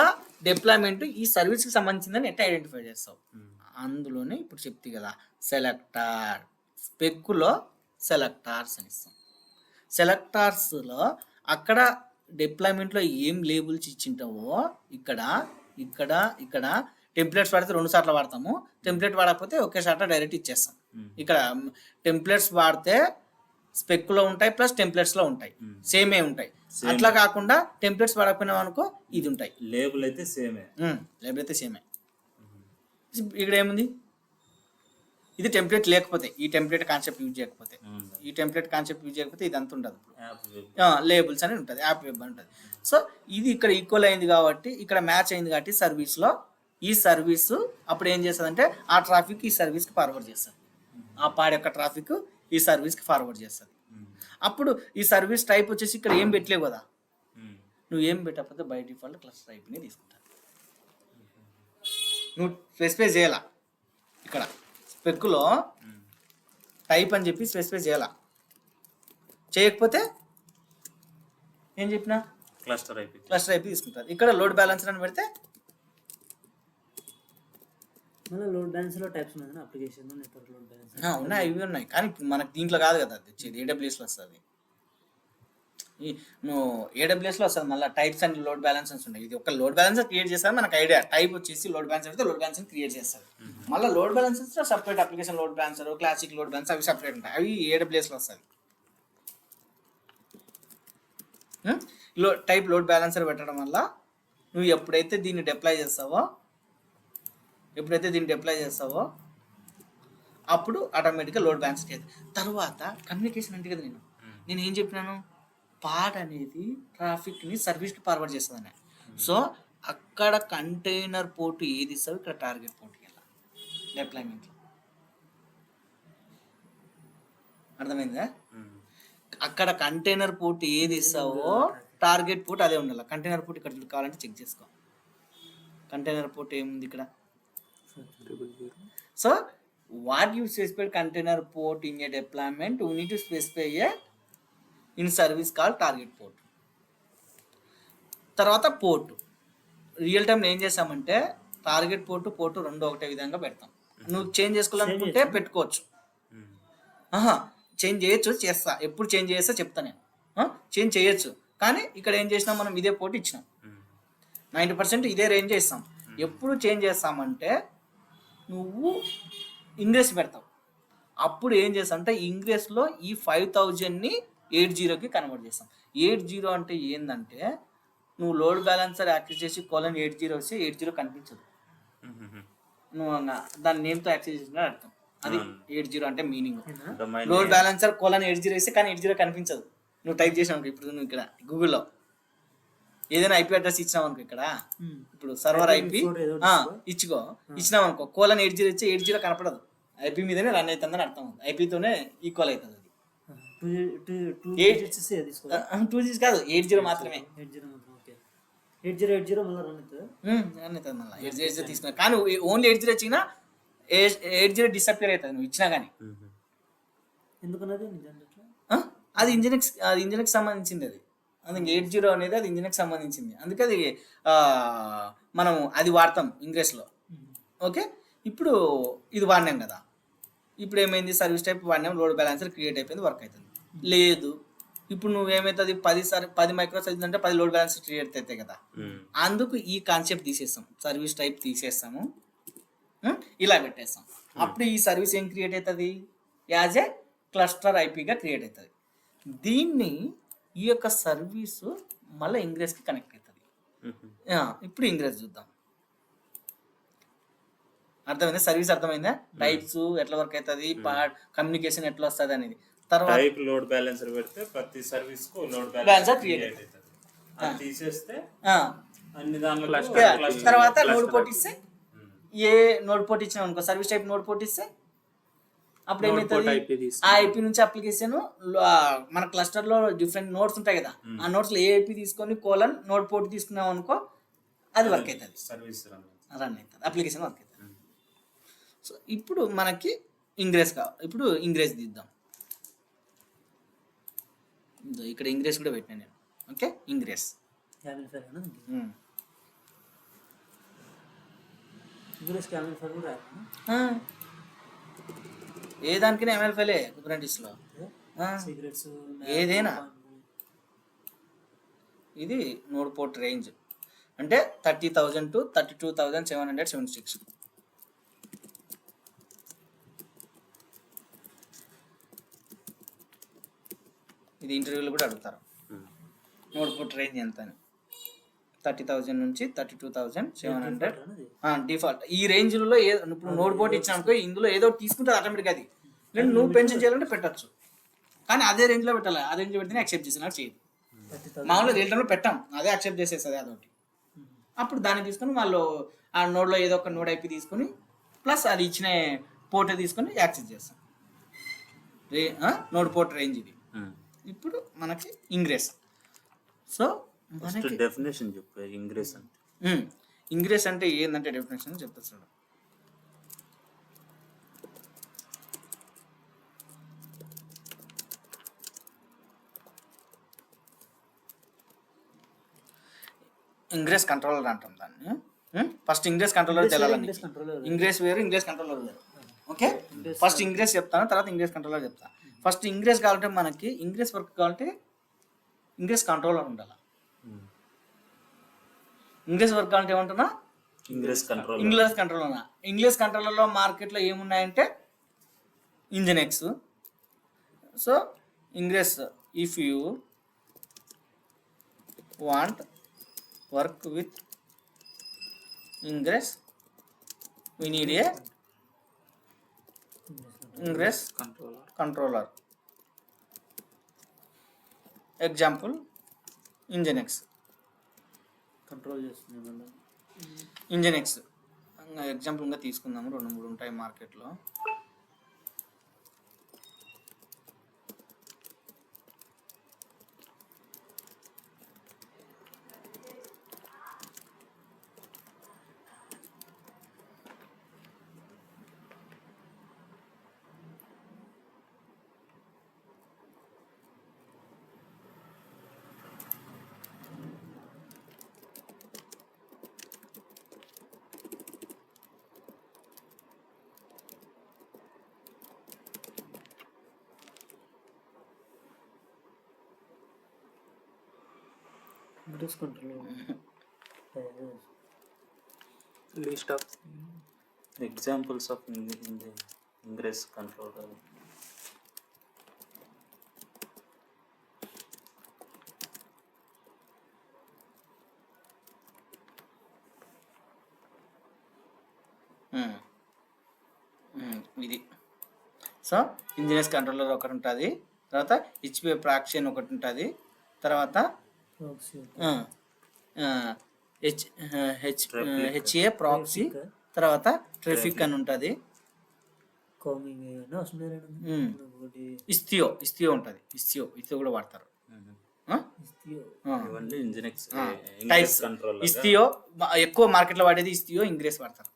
Speaker 1: డిప్లాయ్మెంట్ ఈ సర్వీస్కి సంబంధించిందని ఎట్లా ఐడెంటిఫై చేస్తావు, అందులోనే ఇప్పుడు చెప్తే కదా సెలెక్టార్. స్పెక్కులో సెలెక్టార్స్ అని ఇస్తాం. సెలెక్టార్స్లో అక్కడ డిప్లాయ్మెంట్లో ఏం లేబుల్స్ ఇచ్చింటావో ఇక్కడ టెంప్లెట్స్ వాడితే 2 సార్లు వాడతాము, టెంప్లెట్ వాడకపోతే ఒకేసారి డైరెక్ట్ ఇచ్చేస్తాం. ఇక్కడ టెంప్లెట్స్ వాడితే స్పెక్లో ఉంటాయి ప్లస్ టెంప్లెట్స్లో ఉంటాయి, సేమే ఉంటాయి. అట్లా కాకుండా టెంప్లెట్స్ వాడకపోయినాం అనుకో ఇది ఉంటాయి,
Speaker 3: లేబుల్ అయితే సేమే.
Speaker 1: ఇక్కడ ఏముంది, ఇది టెంప్లెట్ లేకపోతే ఈ టెంప్లెట్ కాన్సెప్ట్ యూజ్ చేయకపోతే ఇదంతా ఉండదు. లేబుల్స్ అని ఉంటుంది, యాప్ వెబ్ ఉంటుంది. సో ఇది ఇక్కడ ఈక్వల్ అయింది కాబట్టి ఇక్కడ మ్యాచ్ అయింది కాబట్టి సర్వీస్లో ఈ సర్వీసు అప్పుడు ఏం చేస్తుందంటే ఆ ట్రాఫిక్ ఈ సర్వీస్కి ఫార్వర్డ్ చేస్తుంది, ఆ పాడ్ యొక్క ట్రాఫిక్ ఈ సర్వీస్కి ఫార్వర్డ్ చేస్తుంది. అప్పుడు ఈ సర్వీస్ టైప్ వచ్చేసి ఇక్కడ ఏం పెట్టలేవు కదా, నువ్వు ఏం పెట్టకపోతే బై డిఫాల్ట్ క్లస్టర్ టైప్ని తీసుకుంటాను. నువ్వు స్పెసిఫై చేయాల, ఇక్కడ స్పెక్లో టైప్ అని చెప్పి స్పెసిఫై చేయాల, చేయకపోతే ఏం చెప్పినా
Speaker 3: క్లస్టర్ ఐపీ
Speaker 1: తీసుకుంటారు. ఇక్కడ లోడ్ బ్యాలెన్సర్ అని పెడితే
Speaker 2: మళ్ళీ లోడ్ బ్యాలెన్స్ లో టైప్స్ ఉన్నాయి అప్లికేషన్ నెట్వర్క్ లోడ్ బ్యాలెన్స్
Speaker 1: ఉన్నాయి, ఇవి ఉన్నాయి. కానీ ఇప్పుడు మనకి దీంట్లో కాదు కదా అది వచ్చేది, ఏడబ్ల్యూఎస్లో వస్తుంది. నువ్వు ఏడబ్ల్యూఎస్లో వస్తుంది మళ్ళీ టైప్స్ అండ్ లోడ్ బ్యాలెన్సెస్ ఉంటాయి. ఇది ఒక లోడ్ బ్యాలెన్సర్ క్రియేట్ చేస్తారు, మనకు ఐడియా టైప్ వచ్చేసి లోడ్ బ్యాలెన్సర్ అయితే లోడ్ బ్యాలెన్సర్ క్రియేట్ చేస్తారు. మళ్ళీ load balances separate application load balancer, classic load balancer అవి సపరేట్ ఉంటాయి. అవి ఏడబ్ల్యూఎస్లో వస్తుంది. టైప్ లోడ్ బ్యాలెన్సర్ పెట్టడం వల్ల నువ్వు ఎప్పుడైతే దీన్ని డిప్లాయ్ చేస్తావో అప్పుడు ఆటోమేటిక్గా లోడ్ బ్యాలెన్స్ చేయాలి. తర్వాత కమ్యూనికేషన్ అంటే కదా నేను ఏం చెప్పినాను, పార్ట్ అనేది ట్రాఫిక్ని సర్వీస్కి ఫార్వర్డ్ చేస్తుందని. సో అక్కడ కంటైనర్ పోర్ట్ ఏది ఇస్తావు, ఇక్కడ టార్గెట్ పోర్ట్కి వెళ్ళాలి డిప్లాయ్మెంట్లో. అర్థమైందా? అక్కడ కంటైనర్ పోర్ట్ ఏది ఇస్తావో టార్గెట్ పోర్ట్ అదే ఉండాలి. కంటైనర్ పోర్ట్ ఇక్కడ కావాలంటే చెక్ చేసుకో. కంటైనర్ పోర్ట్ ఏముంది ఇక్కడ. So what you specified container port in a deployment, you need to specify A in service call target port. తర్వాత పోర్టు రియల్ టైం ఏం చేస్తామంటే టార్గెట్ పోర్టు రెండు ఒకటే విధంగా పెడతాం. నువ్వు చేంజ్ చేసుకోవాలనుకుంటే పెట్టుకోవచ్చు, చేంజ్ చేయొచ్చు, చేస్తా. ఎప్పుడు చేంజ్ చేస్తా చెప్తా నేను. చేంజ్ చేయొచ్చు, కానీ ఇక్కడ ఏం చేసినాం మనం, ఇదే పోర్ట్ ఇచ్చినాం, 90% ఇదే రేంజ్ ఇస్తాం. ఎప్పుడు చేంజ్ చేస్తామంటే నువ్వు ఇంగ్రెస్ పెడతావు. అప్పుడు ఏం చేస్తామంటే ఇంగ్రెస్లో ఈ 5000ని 80కి కన్వర్ట్ చేస్తాం. 80 అంటే ఏంటంటే నువ్వు లోడ్ బ్యాలెన్సర్ యాక్సెస్ చేసి :80 వస్తే 80 కనిపించదు, నువ్వు దాని నేమ్తో యాక్సెస్ చేసిన అర్థం. అది 80 అంటే మీనింగ్. లోడ్ బ్యాలెన్సర్ :80 వేస్తే కానీ 80 కనిపించదు నువ్వు టైప్ చేసినావు. ఇప్పుడు నువ్వు ఇక్కడ గూగుల్లో ఏదైనా ఐపీ అడ్రస్ ఇచ్చినావు అనుకో, ఇక్కడ ఇప్పుడు సర్వర్ ఐపీ ఇచ్చినావు అనుకో, :80 వచ్చి 80 కనపడదు, ఐపీ మీదనే రన్ అవుతుందని అర్థం. ఐపీతోనే ఈక్వల్ అవుతుంది. అది 2 Gs కాదు, 80 మాత్రమే.
Speaker 2: 80 మళ్ళీ రన్ అవుతుంది
Speaker 1: మళ్ళీ 80 తీసుకున్నా. కానీ ఓన్లీ 80 వచ్చినా 80 డిసప్పియర్ అవుతుంది నువ్వు ఇచ్చినా కానీ.
Speaker 2: ఎందుకన్నది
Speaker 1: అది ఇంజిన్కి సంబంధించింది. అది 80 అనేది అది ఇంజిన్కి సంబంధించింది, అందుకే అది మనం అది వాడతాం ఇంగ్రెస్లో. ఓకే, ఇప్పుడు ఇది వాడినాం కదా, ఇప్పుడు ఏమైంది, సర్వీస్ టైప్ వాడినాం, లోడ్ బ్యాలెన్సర్ క్రియేట్ అయిపోయింది, వర్క్ అవుతుంది. లేదు, ఇప్పుడు నువ్వేమవుతుంది, 10 మైక్రో సైజ్ అంటే 10 లోడ్ బ్యాలెన్సర్ క్రియేట్ అవుతాయి కదా. అందుకు ఈ కాన్సెప్ట్ తీసేస్తాం, సర్వీస్ టైప్ తీసేస్తాము, ఇలా పెట్టేస్తాం. అప్పుడు ఈ సర్వీస్ ఏం క్రియేట్ అవుతుంది, యాజ్ ఏ క్లస్టర్ ఐపీగా క్రియేట్ అవుతుంది. దీన్ని ఈ యొక్క సర్వీసు మళ్ళీ ఇంగ్రెస్కి కనెక్ట్ అవుతుంది. ఇప్పుడు ఇంగ్రెస్ చూద్దాం. అర్థమైందా? సర్వీస్ అర్థమైందా? టైప్స్ ఎట్లా వర్క్ అవుతుంది, కమ్యూనికేషన్ ఎట్లా వస్తుంది అనేది. తర్వాత
Speaker 3: టైప్ లోడ్ బ్యాలెన్సర్ పెడితే ప్రతి సర్వీస్ కు లోడ్ బ్యాలెన్సర్ క్రియేట్ అవుతుంది. అది తీసేస్తే అన్ని దానిలో
Speaker 1: తర్వాత నోడ్ పోర్ట్ ఇస్తే, ఏ నోడ్ పోర్ట్ ఇచ్చినా అనుకో, సర్వీస్ టైప్ నోడ్ పోర్ట్ ఇస్తే అప్పుడు ఏమవుతుంది, ఆ ఐపీ నుంచి అప్లికేషన్ మన క్లస్టర్ లో డిఫరెంట్ నోట్స్ ఉంటాయి కదా, ఆ నోట్స్ లో ఏ ఐపీ తీసుకొని నోడ్ పోర్ట్ తీసుకున్నాం అనుకో, అది వర్క్ అవుతుంది, సర్వీస్ రన్ అవుతుంది, అప్లికేషన్ వర్క్ అవుతుంది. సో ఇప్పుడు మనకి ఇంగ్రెస్ కావాలి. ఇప్పుడు ఇంగ్రెస్ తీద్దాం. ఇక్కడ ఇంగ్రెస్ కూడా పెట్టినా నేను. ఓకే, ఇంగ్రెస్ ఏ దానికైనా ML ఫైలే కుబర్నెటిస్లో, ఏదైనా. ఇది నోడ్ పోర్ట్ రేంజ్ అంటే 30,000 to 32,776. ఇది ఇంటర్వ్యూలో కూడా అడుగుతారు నోడ్ పోర్ట్ రేంజ్ ఎంత అని. 30,000 నుంచి 32,700 డిఫాల్ట్. ఈ రేంజ్లో ఇప్పుడు నోడ్ పోర్ట్ ఇచ్చానుకో, ఇందులో ఏదో తీసుకుంటే ఆటోమేటిక్గా అది, లేదు నువ్వు పెన్షన్ చేయాలంటే పెట్టచ్చు, కానీ అదే రేంజ్లో పెట్టాలి. ఆ రేంజ్లో పెడితేనే యాక్సెప్ట్ చేసినట్టు చేయదు. మామూలుగా రియల్ టైంలో పెట్టాం, అదే యాక్సెప్ట్ చేసేస్తుంది అదొకటి. అప్పుడు దాన్ని తీసుకొని వాళ్ళు ఆ నోడ్లో ఏదో ఒక నోడ్ ఐపీ తీసుకొని ప్లస్ అది ఇచ్చిన పోర్ట్ తీసుకొని యాక్సెస్ చేస్తాం. నోడ్ పోర్ట్ రేంజ్ ఇది. ఇప్పుడు మనకి ఇంగ్రెస్. సో మనకి
Speaker 3: డెఫినేషన్ చెప్పు, ఇంగ్రెస్ అంటే.
Speaker 1: ఇంగ్రెస్ అంటే ఏంటంటే డెఫినేషన్ చెప్తా చూడు. ఇంగ్రెస్ కంట్రోలర్ అంటాం దాన్ని. ఫస్ట్ ఇంగ్రెస్ కంట్రోలర్ తెలాలి.
Speaker 2: ఇంగ్రెస్ కంట్రోలర్
Speaker 1: ఇంగ్రెస్ వేరు, ఇంగ్రెస్ కంట్రోలర్ వేరు. ఓకే, ఫస్ట్ ఇంగ్రెస్ చెప్తాను, తర్వాత ఇంగ్రెస్ కంట్రోలర్ చెప్తాను. ఫస్ట్ ఇంగ్రెస్ కావాలంటే మనకి ఇంగ్రెస్ వర్క్ కావాలంటే ఇంగ్రెస్ కంట్రోలర్ ఉండాలి. ఇంగ్రెస్ వర్క్ కావాలంటే ఏమంటున్నా,
Speaker 3: ingress control.
Speaker 1: Ingress controller. Ingress కంట్రోలర్లో మార్కెట్లో ఏమున్నాయంటే NGINX. So ingress, if you want work with ingress we need a ingress controller. Example Nginx.
Speaker 2: Control చేస్తుంది మళ్ళీ.
Speaker 1: Nginx ఎగ్జాంపుల్గా తీసుకుందాము, 2-3 ఉంటాయి మార్కెట్లో.
Speaker 2: Ingress controller
Speaker 3: list of examples of ingress controller.
Speaker 1: ఇది. సో ఇంజినెస్ కంట్రోలర్ ఒకటి ఉంటుంది, తర్వాత హెచ్పి ప్రాక్షన్ ఒకటి ఉంటుంది, తర్వాత హెచ్ఏ ప్రాక్సీ, తర్వాత ట్రాఫిక్ అని ఉంటుంది, ఇస్తియో ఉంటుంది, ఇస్తియో కూడా వాడతారు. టైప్స్ ఇస్తియో ఎక్కువ మార్కెట్లో వాడేది, ఇస్తియో ఇంగ్రెస్ వాడతారు.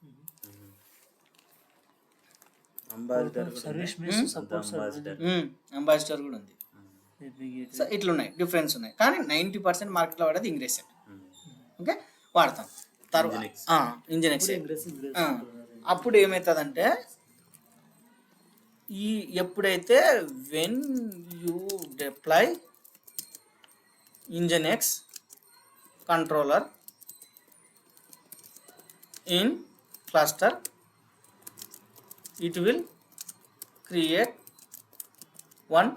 Speaker 1: అంబాసిడర్ కూడా ఉంది. సో ఇట్లున్నాయి, డిఫరెన్స్ ఉన్నాయి, కానీ 90% మార్కెట్లో వాడేది ఇంగ్రెస్. ఓకే, వాడతాం. తర్వాత ఇంజినెక్స్. అప్పుడు ఏమవుతుందంటే, ఎప్పుడైతే when you deploy NGINX controller in cluster, it will create one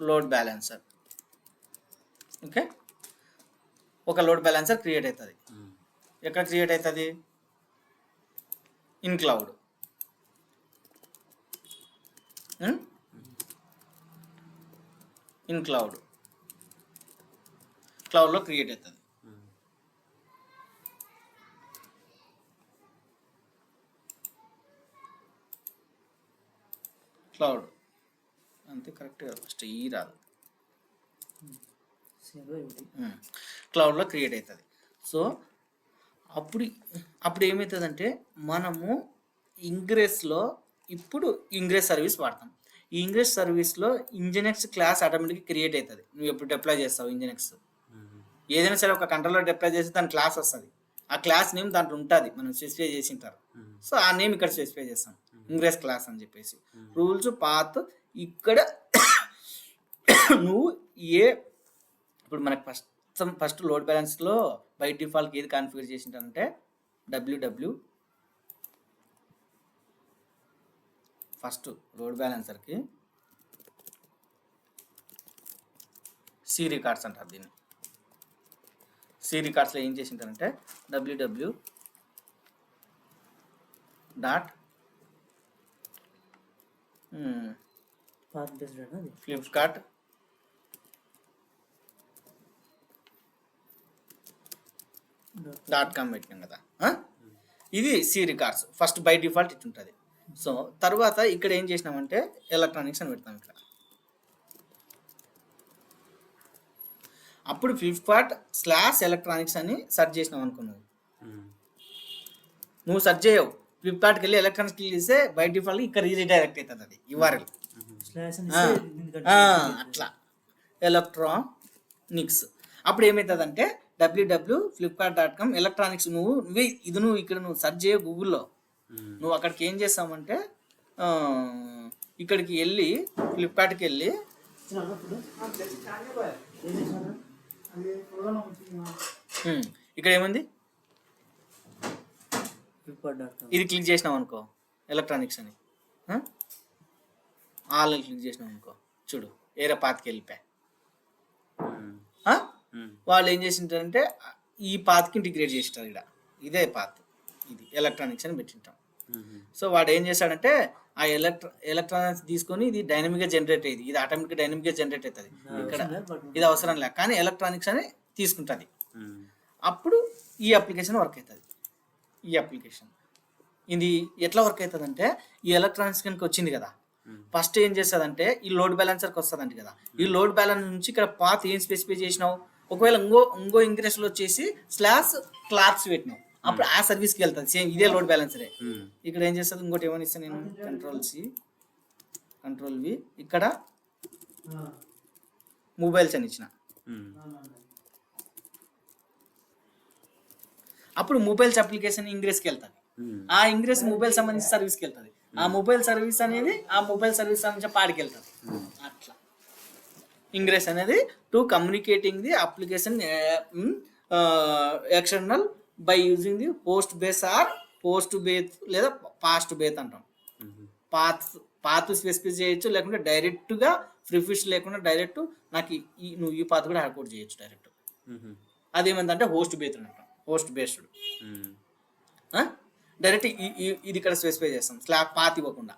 Speaker 1: load balancer. Okay, ఒక లోడ్ బ్యాలెన్సర్ క్రియేట్ అవుతుంది. ఎక్కడ క్రియేట్ అవుతుంది? In cloud. ఇన్ క్లౌడ్లో క్రియేట్ అవుతుంది. క్లౌడ్ అంతే, కరెక్ట్ కదా? ఫస్ట్ ఈ రాదు, క్లౌడ్లో క్రియేట్ అవుతుంది. సో అప్పుడు ఏమవుతుందంటే, మనము ఇంగ్రెస్లో ఇప్పుడు ఇంగ్రెస్ సర్వీస్ వాడతాం. ఈ ఇంగ్రెస్ సర్వీస్లో ఇంజినెక్స్ క్లాస్ ఆటోమేటిక్గా క్రియేట్ అవుతుంది. నువ్వు ఎప్పుడు డిప్లాయ్ చేస్తావు ఇంజినెక్స్, ఏదైనా సరే ఒక కంట్రోలర్ డిప్లాయ్ చేస్తే దాని క్లాస్ వస్తుంది. ఆ క్లాస్ నేమ్ దాంట్లో ఉంటుంది, మనం స్పెసిఫై చేసి ఉంటారు. సో ఆ నేమ్ ఇక్కడ స్పెసిఫై చేస్తాం, ఇంగ్రెస్ క్లాస్ అని చెప్పేసి. రూల్స్ పాత్ ఇక్కడ నువ్వు ఇప్పుడు మనకి ఫస్ట్ లోడ్ బ్యాలెన్స్లో బై డిఫాల్ట్ ఏది కాన్ఫిగర్ చేసి ఉంటానంటే, డబ్ల్యూడబ్ల్యూ ఫస్ట్ లోడ్ బ్యాలెన్సర్కి సి రికార్డ్స్ అంటారు దీన్ని. సి రికార్డ్స్లో ఏం చేసి ఉంటారంటే, డబ్ల్యూడబ్ల్యూ డాట్ ఫ్లిప్కార్ట్ .com పెట్టినాం కదా. ఇది C records first by default ఇటు ఉంటుంది. సో తర్వాత ఇక్కడ ఏం చేసినామంటే ఎలక్ట్రానిక్స్ అని పెడతాం ఇక్కడ. అప్పుడు ఫ్లిప్కార్ట్/ఎలక్ట్రానిక్స్ అని సెర్చ్ చేసినాం అనుకున్నావు. నువ్వు సెర్చ్ చేయవు, ఫ్లిప్కార్ట్కి వెళ్ళి ఎలక్ట్రానిక్స్ క్లిక్ చేస్తే బై డిఫాల్ట్ ఇక్కడ రీడైరెక్ట్ అవుతుంది అది URL. అట్లా ఎలక్ట్రానిక్స్. అప్పుడు ఏమవుతుందంటే, www.flipkart.com ఎలక్ట్రానిక్స్. నువ్వు ఇక్కడ సెర్చ్ చేయ గూగుల్లో. నువ్వు అక్కడికి ఏం చేస్తామంటే ఇక్కడికి వెళ్ళి ఫ్లిప్కార్ట్కి వెళ్ళి ఇక్కడ ఏముంది ఇది క్లిక్ చేసినాం అనుకో, ఎలక్ట్రానిక్స్ అని ఆల్ క్లిక్ చేసినాం అనుకో, చూడు ఏరే పాత్కి వెళ్ళిపోయా. వాళ్ళు ఏం చేసింటారంటే ఈ పాత్కి ఇంటిగ్రేట్ చేసినారు. ఇక్కడ ఇదే పాత్, ఇది ఎలక్ట్రానిక్స్ అని పెట్టింటాం. సో వాడు ఏం చేశాడంటే ఆ ఎలక్ట్రానిక్స్ తీసుకొని ఇది డైనమిక్గా జనరేట్ అయ్యింది, ఇది ఆటోమేటిక్గా డైనమిక్గా జనరేట్ అవుతుంది. ఇక్కడ ఇది అవసరం లేదు, కానీ ఎలక్ట్రానిక్స్ అని తీసుకుంటుంది. అప్పుడు ఈ అప్లికేషన్ వర్క్ అవుతుంది. ఈ అప్లికేషన్ ఇది ఎట్లా వర్క్ అవుతుంది అంటే, ఈ ఎలక్ట్రానిక్స్ కనుక వచ్చింది కదా, ఫస్ట్ ఏం చేస్తుందంటే ఈ లోడ్ బ్యాలెన్సర్కి వస్తుందంట కదా, ఈ లోడ్ బ్యాలెన్స్ నుంచి ఇక్కడ పాత్ ఏం స్పెసిఫై చేసినావు, ఒకవేళ ఇంకో ఇంగ్రెస్లో వచ్చేసి /క్లాప్స్ పెట్టినావు, అప్పుడు ఆ సర్వీస్కి వెళ్తుంది. సేమ్ ఇదే లోడ్ బ్యాలెన్సరే. ఇక్కడ ఏం చేస్తుంది, ఇంకోటి ఏమని ఇస్తాను నేను, Ctrl+C, ఇక్కడ మొబైల్స్ అని ఇచ్చిన. అప్పుడు మొబైల్స్ అప్లికేషన్ ఇంగ్రెస్కి వెళ్తుంది. ఆ ఇంగ్రెస్ మొబైల్ సంబంధించి సర్వీస్కి వెళ్తుంది. ఆ మొబైల్ సర్వీస్ అనేది ఆ మొబైల్ సర్వీస్ సంబంధించి పాడికి వెళ్తుంది. అట్లా ఇంగ్రెస్ అనేది to communicating the application external by using the post base or post base లేదా పాస్ట్ బేస్ అంటాం. పాత్ స్పెసిఫై చేయొచ్చు, లేకుంటే డైరెక్ట్గా ప్రిఫిక్స్ లేకుండా డైరెక్ట్ నాకు నువ్వు ఈ పాత్ కూడా హార్డ్ చేయొచ్చు డైరెక్ట్. అదేమంటే హోస్ట్ బేస్ అంటాం, హోస్ట్ బేస్డ్. డైరెక్ట్ ఇది ఇక్కడ స్పెసిఫై చేస్తాం, పాత్ ఇవ్వకుండా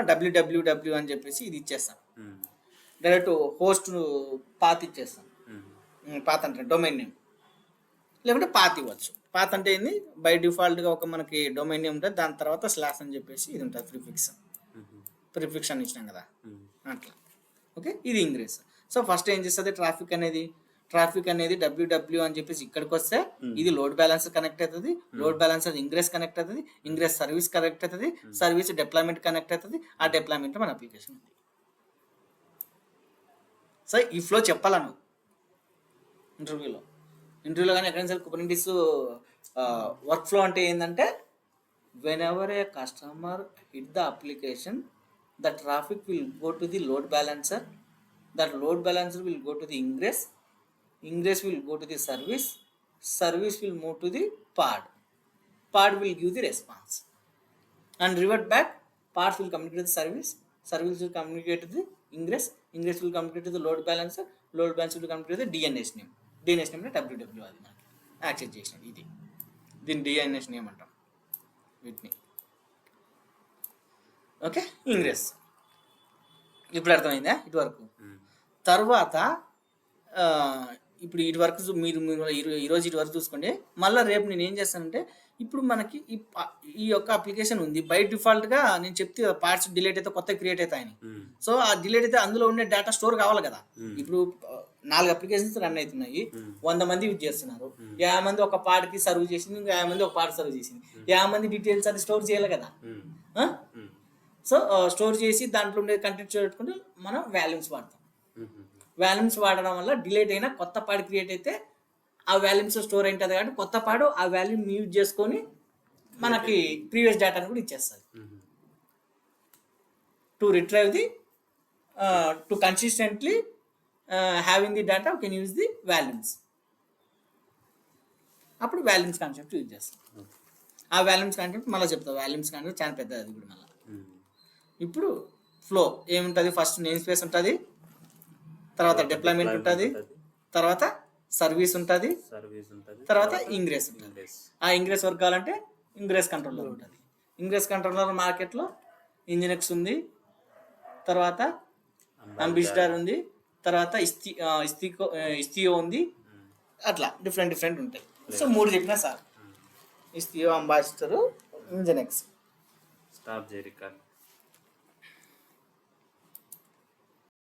Speaker 1: www అని చెప్పేసి ఇది ఇచ్చేస్తాం. డైరెక్ట్ హోస్ట్ పాత్ ఇచ్చేస్తాం. పాత్ అంటే డొమైన్ నేమ్, లేకుంటే పాత్ ఇవ్వచ్చు. పాత్ అంటే ఏంది, బై డిఫాల్ట్గా ఒక మనకి డొమైన్ నేమ్ ఉంటుంది, దాని తర్వాత / అని చెప్పేసి ఇది ఉంటుంది, ప్రిఫిక్స్ అని ఇచ్చినాం కదా అట్లా. ఓకే, ఇది ఇంగ్రెస్. సో ఫస్ట్ ఏం చేస్తుంది, ట్రాఫిక్ అనేది www అని చెప్పేసి ఇక్కడికి వస్తే ఇది లోడ్ బ్యాలెన్స్ కనెక్ట్ అవుతుంది, లోడ్ బ్యాలెన్స్ ఇంగ్రెస్ కనెక్ట్ అవుతుంది, ఇంగ్రెస్ సర్వీస్ కనెక్ట్ అవుతుంది, సర్వీస్ డిప్లాయ్మెంట్ కనెక్ట్ అవుతుంది, ఆ డిప్లాయ్మెంట్ మన అప్లికేషన్ ఉంది. సో ఈ ఫ్లో చెప్పాలా నువ్వు ఇంటర్వ్యూలో కానీ ఎక్కడైనా సరే కుబర్నెటిస్ వర్క్ ఫ్లో అంటే ఏంటంటే, when ever A customer hit the application, the traffic will go to the load balancer, that load balancer will go to the ingress will go to the service will move to the pod will give the response and revert back. Pods will communicate to the service will communicate to the ingress will communicate to the load balancer will communicate to the DNS name అంటే www. అది మనకి access చేసినది, ఇది దీని DNS name అంటాం వీటిని. Okay, ingress ఇప్పుడు అర్థమైందా ఇటు వరకు. తర్వాత ఇప్పుడు ఇటు వరకు మీరు ఈరోజు ఇటు వరకు చూసుకోండి. మళ్ళీ రేపు నేను ఏం చేస్తానంటే, ఇప్పుడు మనకి ఈ యొక్క అప్లికేషన్ ఉంది, బై డిఫాల్ట్గా నేను చెప్తే పార్ట్స్ డిలీట్ అయితే కొత్త క్రియేట్ అవుతాయని. సో ఆ డిలీట్ అయితే అందులో ఉండే డేటా స్టోర్ కావాలి కదా. ఇప్పుడు 4 అప్లికేషన్స్ రన్ అవుతున్నాయి, 100 మంది యూజ్ చేస్తున్నారు, 50 మంది ఒక పార్ట్కి సర్వ్ చేసింది, ఇంకా 50 మంది ఒక పార్ట్ సర్వ్ చేసింది, 50 మంది డీటెయిల్స్ అది స్టోర్ చేయాలి కదా. సో స్టోర్ చేసి దాంట్లో ఉండే కంటెంట్ పెట్టుకుంటే మనం వాల్యూమ్స్ వాడతాం. వాల్యూమ్స్ వాడడం వల్ల డిలీట్ అయినా కొత్త పాడ్ క్రియేట్ అయితే ఆ వాల్యూమ్స్ స్టోర్ అయింటుంది, కాబట్టి కొత్త పాడు ఆ వాల్యూమ్ యూజ్ చేసుకొని మనకి ప్రీవియస్ డేటాను కూడా ఇచ్చేస్తుంది. To retrieve the to consistently having the data can use the volumes. అప్పుడు వాల్యూమ్స్ కాన్సెప్ట్ యూజ్ చేస్తాం. ఆ వాల్యూమ్స్ కాన్సెప్ట్ మళ్ళీ చెప్తాం, వాల్యూమ్స్ కాన్సెప్ట్ చాలా పెద్దది అది కూడా. మళ్ళీ ఇప్పుడు ఫ్లో ఏముంటుంది, ఫస్ట్ నేమ్ స్పేస్ ఉంటుంది, తర్వాత డిప్లాయ్మెంట్ ఉంటుంది, తర్వాత సర్వీస్ ఉంటుంది, తర్వాత ఇంగ్రెస్ ఉంటుంది. ఆ ఇంగ్రెస్ వర్క్ కావాలంటే ఇంగ్రెస్ కంట్రోలర్ ఉంటుంది. ఇంగ్రెస్ కంట్రోలర్ మార్కెట్లో ఇంజినెక్స్ ఉంది, తర్వాత అంబిస్టర్ ఉంది, తర్వాత ఇస్తియో ఉంది, అట్లా డిఫరెంట్ ఉంటాయి. సో 3 చెప్పినా సార్, ఇస్తియో, అంబాసిడర్, ఇంజినెక్స్.
Speaker 3: స్టాప్ చేయి రికార్డ్.